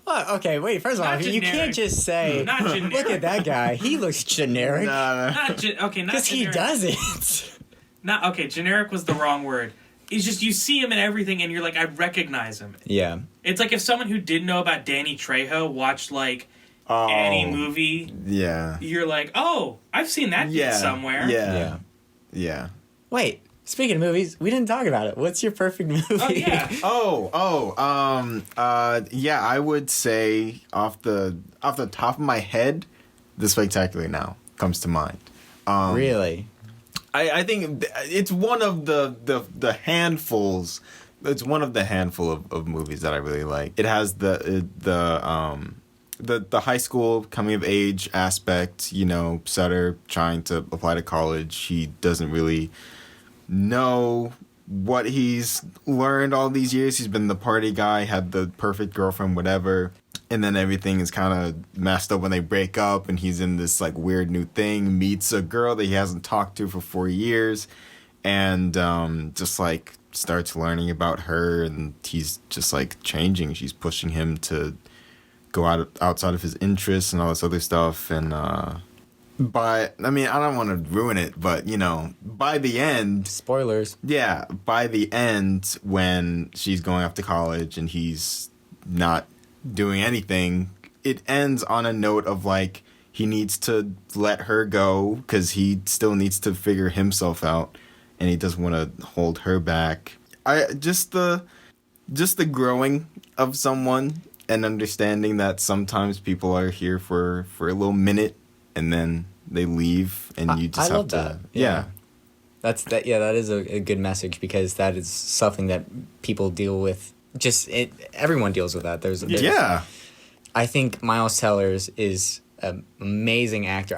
well, okay, wait. First of all, you can't just say, not generic. Look at that guy. He looks generic. Not because he doesn't. Generic was the wrong word. It's just you see him in everything and you're like, I recognize him. Yeah. It's like if someone who didn't know about Danny Trejo watched like any movie. Yeah. You're like, oh, I've seen that kid somewhere. Yeah. Wait, speaking of movies, we didn't talk about it. What's your perfect movie? Oh yeah. Yeah, I would say off the top of my head, The Spectacular Now comes to mind. Really? I think it's one of the handfuls. It's one of the handful of movies that I really like. It has the high school coming of age aspect. You know, Sutter trying to apply to college. He doesn't really know what he's learned all these years. He's been the party guy, had the perfect girlfriend, whatever. And then everything is kind of messed up when they break up, and he's in this like weird new thing, meets a girl that he hasn't talked to for 4 years, and just like starts learning about her, and he's just like changing. She's pushing him to go outside of his interests and all this other stuff. And but I mean, I don't want to ruin it, but you know, by the end, spoilers. Yeah, by the end, when she's going off to college and he's not doing anything, it ends on a note of like he needs to let her go because he still needs to figure himself out, and he doesn't want to hold her back. Just the growing of someone and understanding that sometimes people are here for a little minute and then they leave, and you just have to. That. Yeah. That is a good message, because that is something that people deal with. Everyone deals with that. There's I think Miles Tellers is an amazing actor.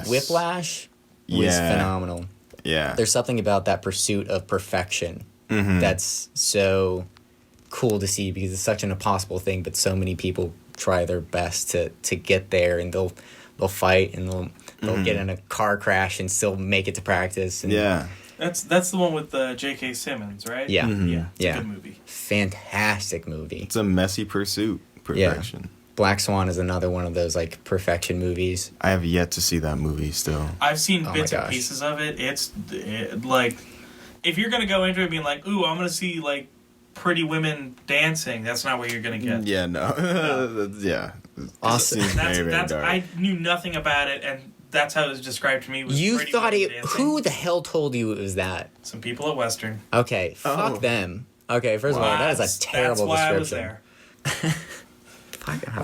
Whiplash was phenomenal. Yeah. There's something about that pursuit of perfection that's so cool to see, because it's such an impossible thing, but so many people try their best to get there, and they'll fight, and they'll get in a car crash and still make it to practice. And That's the one with J.K. Simmons, right? Yeah. Yeah. It's a good movie. Fantastic movie. It's a messy pursuit. Perfection. Yeah. Black Swan is another one of those like perfection movies. I have yet to see that movie still. I've seen bits and pieces of it. Like, if you're gonna go into it being like, ooh, I'm gonna see like pretty women dancing, that's not what you're gonna get. Yeah, no. Yeah. Awesome. I knew nothing about it, and that's how it was described to me. You thought it? Dancing. Who the hell told you it was that? Some people at Western. Okay, fuck them. Okay, first of all, that is a terrible description. That's why I was there.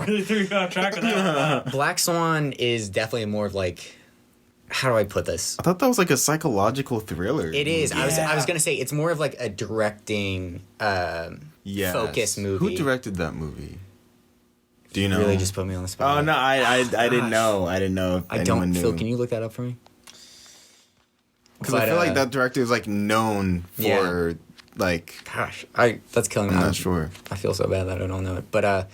Really threw you off track with that. Black Swan is definitely more of like, how do I put this? I thought that was like a psychological thriller. It is. Yeah. I was gonna say it's more of like a directing focus movie. Who directed that movie? Do you know? Really just put me on the spot. Oh no, I didn't know. I didn't know if anyone knew. Phil, can you look that up for me? Because I feel like that director is like known for like. Gosh, that's killing me. I'm not sure. I feel so bad that I don't know it, but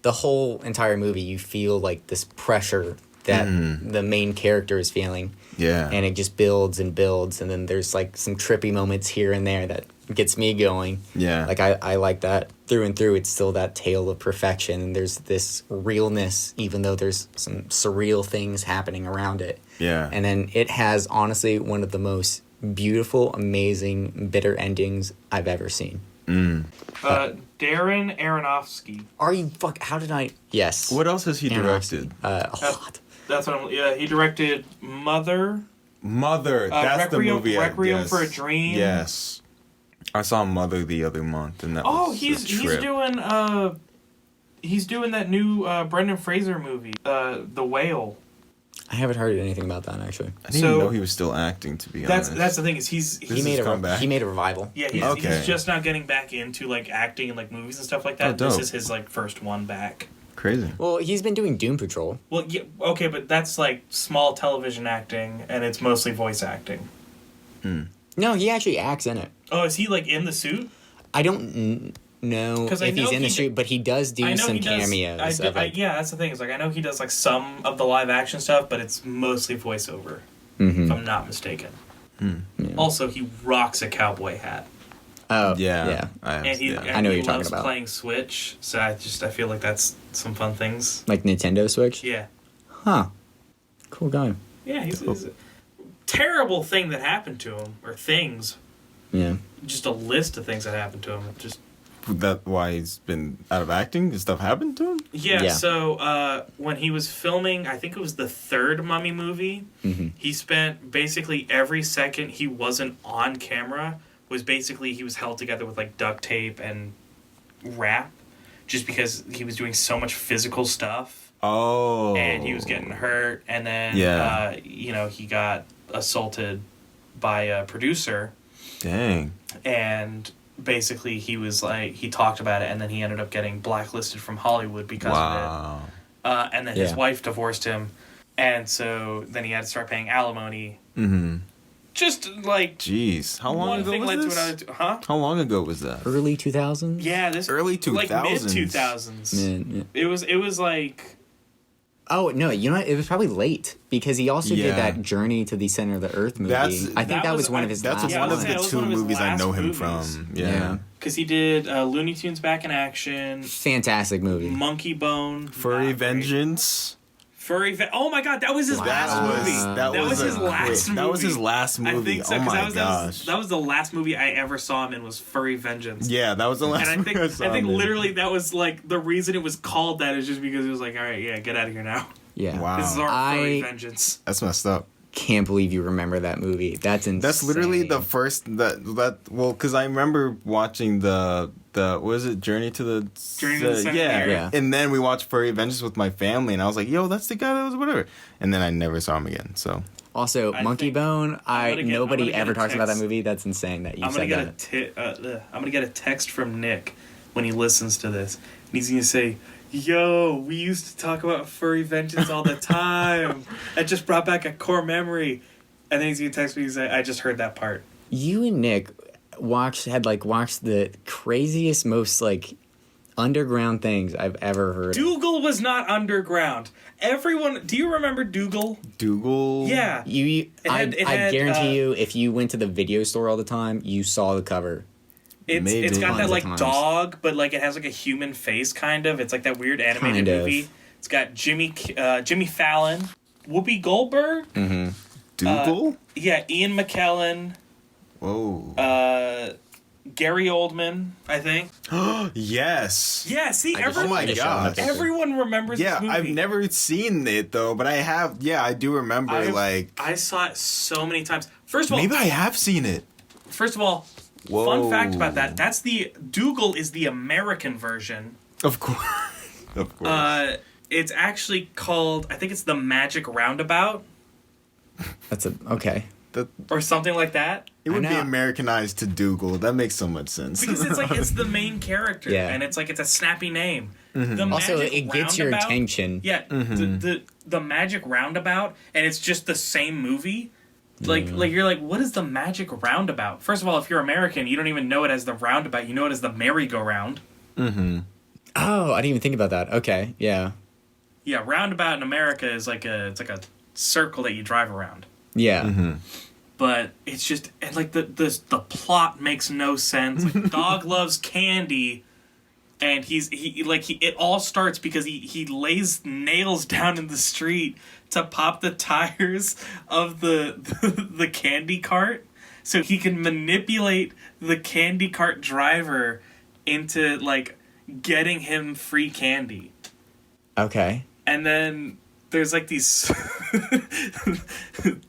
the whole entire movie, you feel like this pressure that the main character is feeling. Yeah. And it just builds and builds, and then there's like some trippy moments here and there that gets me going. Yeah. Like I like that through and through. It's still that tale of perfection, and there's this realness, even though there's some surreal things happening around it. Yeah. And then it has honestly one of the most beautiful, amazing, bitter endings I've ever seen. Darren Aronofsky. Are you how did I? Yes. What else has he directed? A lot. That's what he directed Mother. That's the movie. Requiem for a Dream. Yes. I saw Mother the other month, and that was he's doing that new Brendan Fraser movie, The Whale. I haven't heard anything about that actually. I didn't even know he was still acting. To be honest, that's the thing is he made a revival. Yeah, he's just now getting back into like acting in like movies and stuff like that. This is his like first one back. Crazy. Well, he's been doing Doom Patrol. Well, yeah, okay, but that's like small television acting, and it's mostly voice acting. No, he actually acts in it. Oh, is he like in the suit? I don't know 'Cause I if he's know in the he street, but he does I do know some he does. cameos. Yeah, that's the thing. Is like I know he does like some of the live action stuff, but it's mostly voiceover. Mhm. If I'm not mistaken. Yeah. Also, he rocks a cowboy hat, Oh, Yeah. and he I know what he you're talking loves about. playing Switch. So I feel like that's some fun things. Like Nintendo Switch? Yeah, Huh. Cool guy. yeah. He's a terrible thing that happened to him, or things. Yeah. Just a list of things that happened to him. Just That why he's been out of acting? Did stuff happen to him? yeah. Yeah. So when he was filming, I think it was the third Mummy movie. Mhm. He spent basically every second he wasn't on camera was basically he was held together with like duct tape and wrap, just because he was doing so much physical stuff. Oh. And he was getting hurt, and then Yeah. he got assaulted by a producer, Dang. and basically he talked about it, and then he ended up getting blacklisted from Hollywood because Wow. of it. And then his Yeah. wife divorced him, and so then he had to start paying alimony. Mm-hmm. Just like Jeez. How long one ago thing was led this? to another, huh? How long ago was that? Early 2000s? Yeah, this Early like 2000s. mid 2000s. Man, yeah. It was like Oh, no, you know what? It was probably late because he also Yeah. did that Journey to the Center of the Earth movie. That's- I think that was one of his That's last Yeah, I one was of saying, the that was two one of his movies I know last him movies. from. Yeah. Yeah. because he did Looney Tunes Back in Action, Fantastic movie. Monkey Bone, Furry not great. Vengeance. Oh my God, that was his last movie. That was his last movie. That was his last movie. I think so. Oh 'Cause my that was, gosh. That was the last movie I ever saw him in, was Furry Vengeance. Yeah, that was the last And I movie think saw I think him in. literally that was like the reason it was called that is just because it was like, all right, yeah, get out of here now. Yeah. Wow. This is our Furry I- Vengeance. That's messed up. Can't believe you remember that movie. That's insane. That's literally the first because I remember watching the what was it, Journey to the Journey to the Center of the Earth. Yeah. And then we watched Furry Vengeance with my family, and I was like, yo, that's the guy that was whatever. And then I never saw him again. So Also, I Monkey think Bone. I'm gonna get Nobody a ever talks about that text. movie. That's insane that you I'm said gonna that. I'm gonna get a text from Nick when he listens to this, and he's gonna say, "Yo, we used to talk about Furry Vengeance all the time. It just brought back a core memory." And then he's gonna text me and say, "I just heard that part." You and Nick watched the craziest, most like underground things I've ever heard. of. Dougal was not underground. Everyone, do you remember Dougal? Dougal. Yeah. I had, guarantee you, if you went to the video store all the time, you saw the cover. Maybe. It's got Tons that of like times. dog, but like it has like a human face kind of. It's like that weird animated Kind of. movie. It's got Jimmy Fallon, Whoopi Goldberg, Dougal. yeah, Ian McKellen, Whoa. Gary Oldman, I think. Yes. Yeah, see, I just- Oh my everyone, gosh. everyone remembers Yeah, this movie. I've never seen it though, but I have. Yeah, I do remember. I saw it so many times. First of all, maybe I have seen it. Whoa. fun fact about that: that's the Dougal is the American version. Of course. Of course. It's actually called, I think it's the Magic Roundabout That's okay. or something like that. It would I be know. Americanized to Dougal. That makes so much sense. Because it's like it's the main character, Yeah. and it's like it's a snappy name. Mm-hmm. The Also, Magic it gets your Roundabout- attention. Yeah, the Magic Roundabout, and it's just the same movie. Like you're like, what is the Magic Roundabout? First of all, if you're American, you don't even know it as the roundabout. You know it as the merry-go-round. Oh, I didn't even think about that. Okay, yeah, Yeah, roundabout in America is like it's like a circle that you drive around. yeah. But it's just, and like the plot makes no sense. Like, dog loves candy, and it all starts because he lays nails down in the street to pop the tires of the candy cart, so he can manipulate the candy cart driver into like getting him free candy. Okay. And then there's like these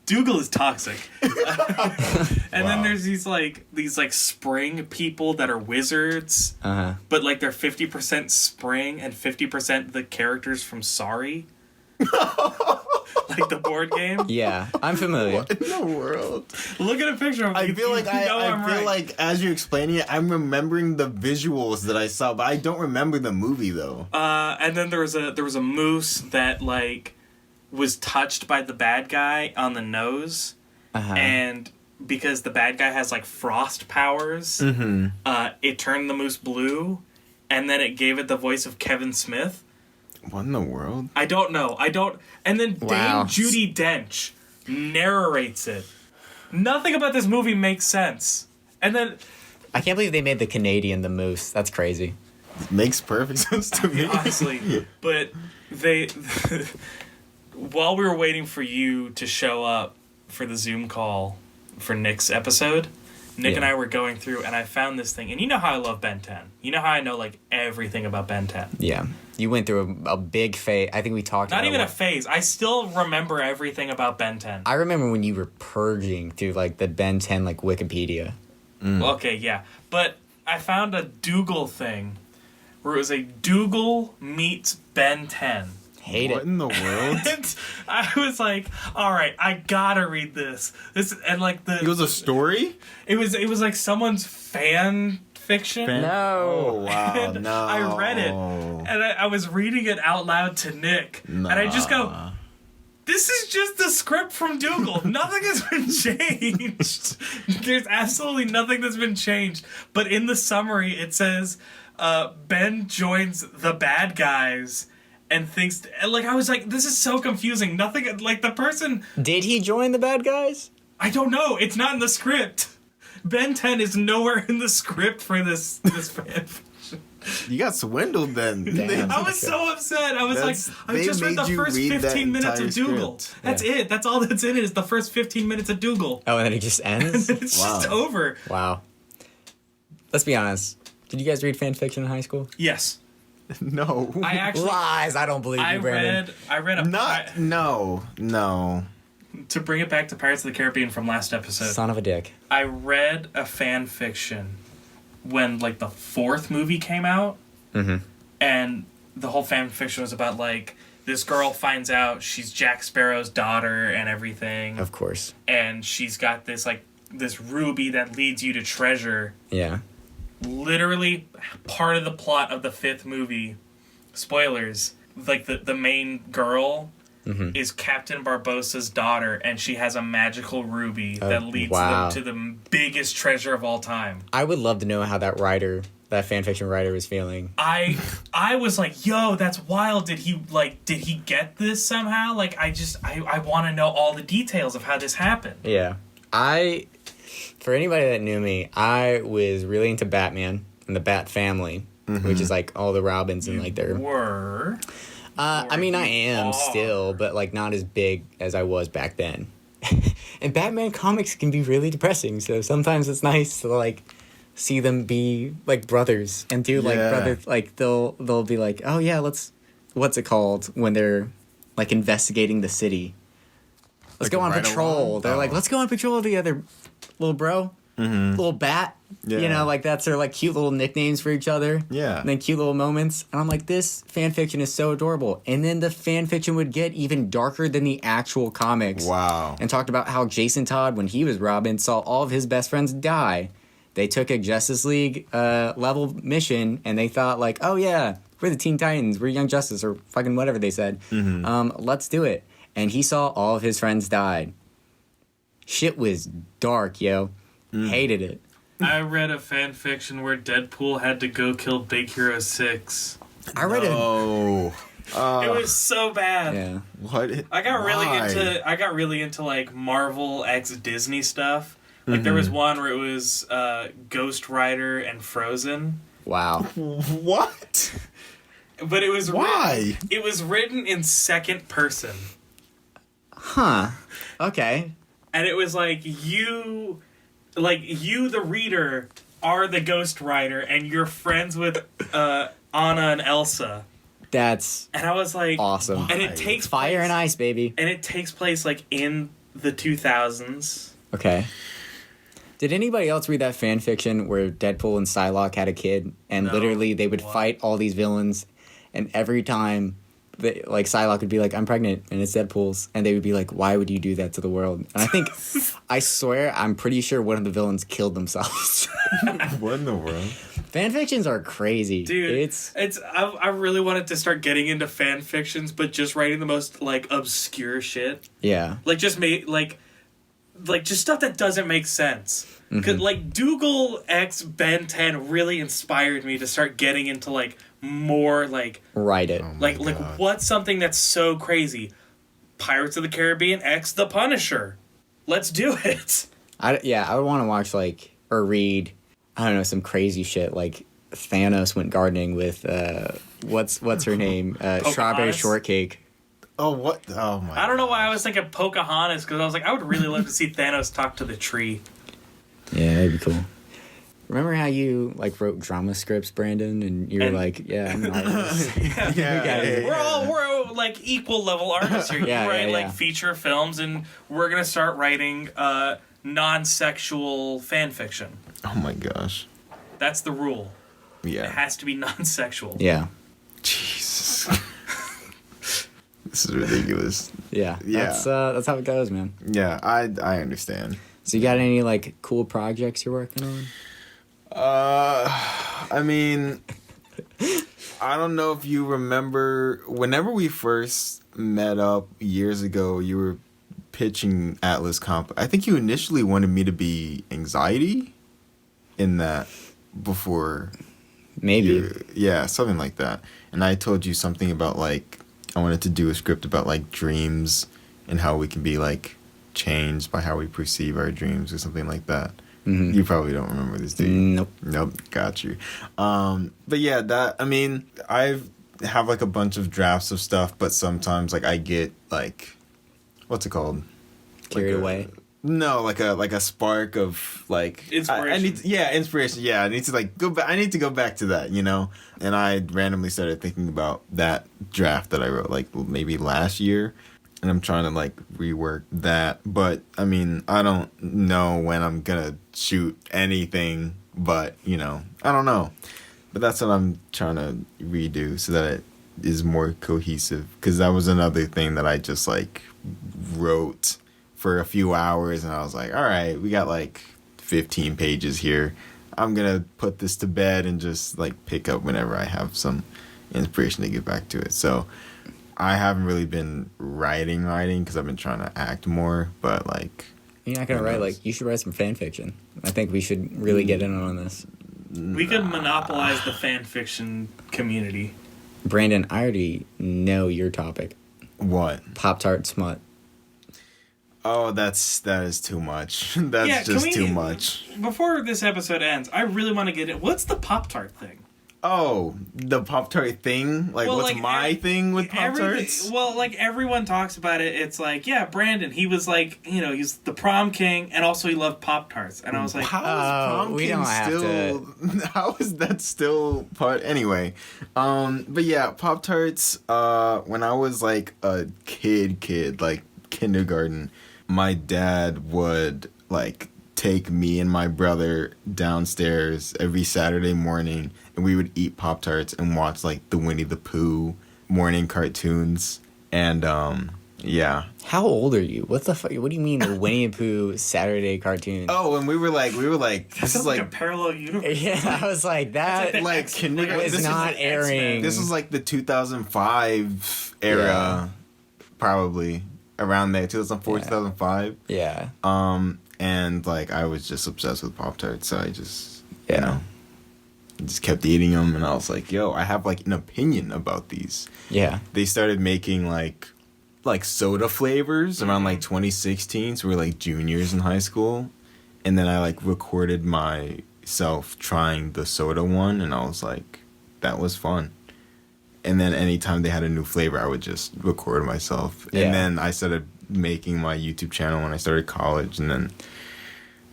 Dougal is toxic. And then there's these like spring people that are wizards, but like they're 50% spring and 50% the characters from Sorry. Like the board game. Yeah, I'm familiar. What in the world? Look at a picture of I feel like like as you're explaining it, I'm remembering the visuals that I saw, but I don't remember the movie though. And then there was a moose that like was touched by the bad guy on the nose, and because the bad guy has like frost powers, it turned the moose blue, and then it gave it the voice of Kevin Smith. What in the world? I don't know. And then Wow. Dame Judi Dench narrates it. Nothing about this movie makes sense. And then... I can't believe they made the Canadian the moose. That's crazy. It makes perfect sense to me. Honestly. But they... while we were waiting for you to show up for the Zoom call for Nick's episode, Nick and I were going through, and I found this thing. And you know how I love Ben 10. You know how I know, like, everything about Ben 10. Yeah. You went through a big phase. I think we talked about Not even a phase. I still remember everything about Ben 10. I remember when you were purging through, like, the Ben 10, like, Wikipedia. Okay, yeah. But I found a Dougal thing where it was a Dougal meets Ben 10. Hate What it. in the world? And I was like, all right, I gotta read this. And like It was a story? it was like someone's fan fiction. No. Oh, wow. And No. I read it, and I was reading it out loud to Nick, and I just go, this is just the script from Dougal. Nothing has been changed. There's absolutely nothing that's been changed. But in the summary, it says, Ben joins the bad guys and thinks... Like, I was like, this is so confusing. Nothing... Like, the person... Did he join the bad guys? I don't know. It's not in the script. Ben 10 is nowhere in the script for this fan. You got swindled then. Damn. I was so upset. I was That's- like, I they just read made the you first read that 15 minutes of entire Dougal. script. That's it. That's all that's in it is the first 15 minutes of Dougal. Oh, and then it just ends? It's just Wow. over. Wow. Let's be honest. Did you guys read fan fiction in high school? Yes. No. I actually... Lies. I don't believe you, Brandon. I read a... Not. No. to bring it back to Pirates of the Caribbean from last episode, Son of a dick. I read a fan fiction when, like, the 4th movie came out. Mm-hmm. And the whole fan fiction was about, like, this girl finds out she's Jack Sparrow's daughter and everything. Of course. And she's got this, like, this ruby that leads you to treasure. Yeah. Literally part of the plot of the 5th movie, spoilers, like, the main girl is Captain Barbossa's daughter, and she has a magical ruby that leads them to the biggest treasure of all time. I would love to know how that fanfiction writer was feeling. I was like, yo, that's wild. Did he get this somehow? Like, I want to know all the details of how this happened. Yeah. For anybody that knew me, I was really into Batman and the Bat family, which is like all the Robins and like their... Were... I mean, I am still, but like not as big as I was back then. And Batman comics can be really depressing, so sometimes it's nice to like see them be like brothers and do like brothers. Like they'll be like, oh yeah, what's it called when they're like investigating the city? Let's go on patrol. They're like, let's go on patrol together, little bro. Little bat. Yeah. You know, like that's their like cute little nicknames for each other. Yeah. And then cute little moments. And I'm like, this fan fiction is so adorable. And then the fan fiction would get even darker than the actual comics. Wow. And talked about how Jason Todd, when he was Robin, saw all of his best friends die. They took a Justice League level mission and they thought like, oh yeah, we're the Teen Titans, we're Young Justice, or fucking whatever they said. Let's do it. And he saw all of his friends died. Shit was dark, yo. Hated it. I read a fan fiction where Deadpool had to go kill Big Hero 6. I read it. Oh. It was so bad. Yeah. What? I got Why? really into like Marvel x Disney stuff. Like there was one where it was Ghost Rider and Frozen. Wow. What? But it was Why? It was written in second person. Huh. Okay. And it was like you the reader are the Ghost Rider and you're friends with Anna and Elsa. That's And I was like awesome. And it takes Fire place, and ice, baby. and it takes place like in the 2000s. Okay. Did anybody else read that fan fiction where Deadpool and Psylocke had a kid and No. literally they would fight all these villains and every time like Psylocke would be like, I'm pregnant and it's Deadpool's, and they would be like, why would you do that to the world? And I think I'm pretty sure one of the villains killed themselves. What in the world? Fan fictions are crazy. Dude, I really wanted to start getting into fan fictions, but just writing the most like obscure shit. Yeah. Like just like just stuff that doesn't make sense. Cause like Dougal X Ben 10 really inspired me to start getting into like more like Write it. like what's something that's so crazy? Pirates of the Caribbean X The Punisher. Let's do it. I would want to watch like or read, I don't know, some crazy shit like Thanos went gardening with what's her name, Strawberry Shortcake. Oh, what? Oh my! I don't know why I was thinking Pocahontas, because I was like, I would really love to see Thanos talk to the tree. Yeah, that'd be cool. Remember how you like wrote drama scripts, Branden, and you were like, "Yeah, I'm an artist." We're like equal level artists here. Yeah, You write yeah. like feature films, and we're gonna start writing non-sexual fan fiction. Oh my gosh! That's the rule. It Yeah. has to be non-sexual. Yeah, Jesus. This is ridiculous. yeah. Yeah. That's how it goes, man. Yeah, I understand. So you got any like cool projects you're working on? I mean, I don't know if you remember whenever we first met up years ago, you were pitching Atlas Comp. I think you initially wanted me to be anxiety in that before. Maybe. Yeah, something like that. And I told you something about like I wanted to do a script about like dreams and how we can be like changed by how we perceive our dreams or something like that. Mm-hmm. You probably don't remember this, do you? Nope, got you. But yeah, that, I mean, I have like a bunch of drafts of stuff, but sometimes like I get like, what's it called? Carried away. No, like a spark of like Inspiration. I need inspiration. Yeah, I need to like go back. I need to go back to that, you know. And I randomly started thinking about that draft that I wrote like maybe last year, and I'm trying to like rework that. But I mean, I don't know when I'm gonna shoot anything, but you know, I don't know. But that's what I'm trying to redo so that it is more cohesive. Because that was another thing that I just like wrote for a few hours, and I was like, all right, we got like 15 pages here. I'm gonna put this to bed and just like pick up whenever I have some inspiration to get back to it. So I haven't really been writing because I've been trying to act more, but like You're not gonna write like you should write some fan fiction. I think we should really get in on this. We could monopolize the fan fiction community. Branden, I already know your topic. what? Pop-Tart smut. Oh, that is too much. That's Yeah, just too much. Before this episode ends, I really want to get it. What's the Pop-Tart thing? Oh, the Pop-Tart thing? Like, Well, what's like, my thing with Pop-Tarts? Well, like, everyone talks about it. It's like, yeah, Branden, he was like, you know, he's the prom king, and also he loved Pop-Tarts. And I was like, How is prom we king don't have still? How is that still part? Anyway, but yeah, Pop-Tarts. When I was like a kid, like kindergarten, my dad would like take me and my brother downstairs every Saturday morning, and we would eat Pop-Tarts and watch like the Winnie the Pooh morning cartoons. And yeah. How old are you? What the fuck? What do you mean the Winnie the Pooh Saturday cartoon? Oh, and we were like, this this is like a parallel universe. Yeah, I was like that. like kindergarten. was This not is, airing. this was like the 2005 era, probably around there, 2004, 2005. Yeah. And like I was just obsessed with Pop-Tarts, so I just Yeah. you know, just kept eating them, and I was like, yo, I have like an opinion about these. Yeah. They started making like soda flavors around like 2016, so we were like juniors in high school, and then I like recorded myself trying the soda one, and I was like, that was fun. And then anytime they had a new flavor, I would just record myself. Yeah. And then I started making my YouTube channel when I started college, and then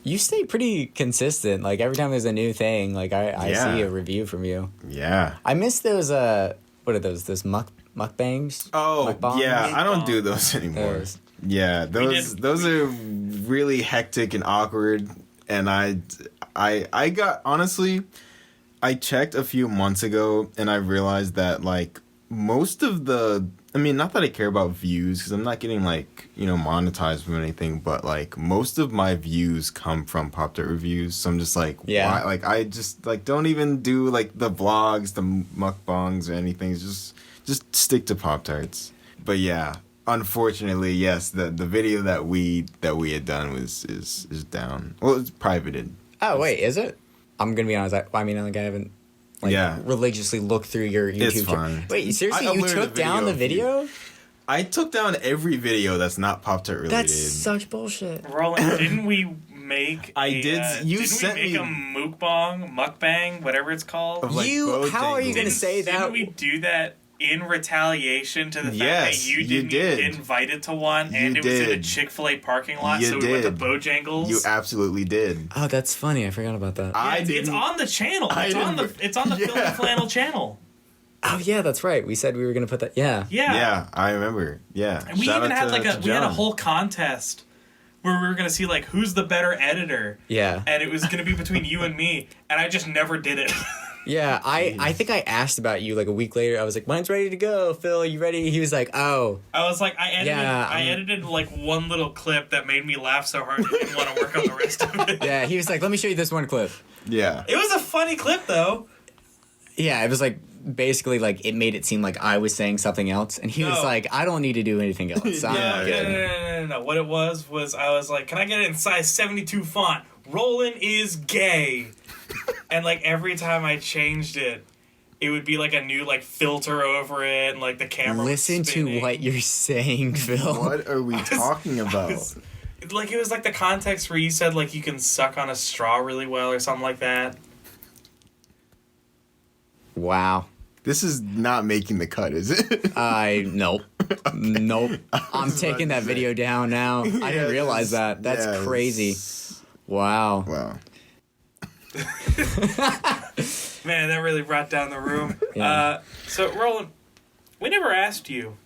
You stay pretty consistent. Like every time there's a new thing, like I Yeah. see a review from you. yeah. I miss those what are those? Those mukbangs? Oh, Mukbang? yeah, I don't do those anymore. Those. Yeah, those are really hectic and awkward, and I got, honestly, I checked a few months ago, and I realized that like most of the, I mean, not that I care about views, because I'm not getting like, you know, monetized from anything, but like most of my views come from Pop-Tart reviews, so I'm just like, Yeah. why? Like I just like don't even do like the vlogs, the mukbangs or anything. Just stick to Pop-Tarts. But yeah, unfortunately, yes, the video that we had done is down. Well, it's privated. Oh wait, is it? I'm gonna be honest. I mean, like I haven't religiously looked through your YouTube. It's fine. Wait, seriously, you took down the video? I took down every video that's not Pop-Tart related. That's such bullshit. Roland, didn't we make? You sent me a mukbang, whatever it's called? How are you gonna say that? Didn't we do that in retaliation to the fact that you didn't get invited to one, and it was in a Chick-fil-A parking lot, so we went to Bojangles? You absolutely did. Oh, that's funny. I forgot about that. It's on the channel. It's on the Philly Flannel channel. Oh yeah, that's right. We said we were gonna put that. Yeah, I remember. Yeah, and we even had we had a whole contest where we were gonna see like who's the better editor. Yeah, and it was gonna be between you and me, and I just never did it. Yeah, I think I asked about you like a week later. I was like, mine's ready to go. Phil, are you ready? He was like, oh. I was like, I edited like one little clip that made me laugh so hard I didn't want to work on the rest of it. Yeah, he was like, let me show you this one clip. Yeah. It was a funny clip though. Yeah, it was like basically like it made it seem like I was saying something else, and he was like, I don't need to do anything else. No. What it was I was like, can I get it in size 72 font? Rolan is gay. And like every time I changed it, it would be like a new like filter over it, and like the camera. Listen to what you're saying, Phil. What are we talking about? It was like the context where you said like you can suck on a straw really well or something like that. Wow. This is not making the cut, is it? Nope. Nope. I'm taking that video down now. I didn't realize that. That's crazy. Wow. Man, that really brought down the room. So, Roland, we never asked you,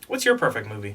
what's your perfect movie?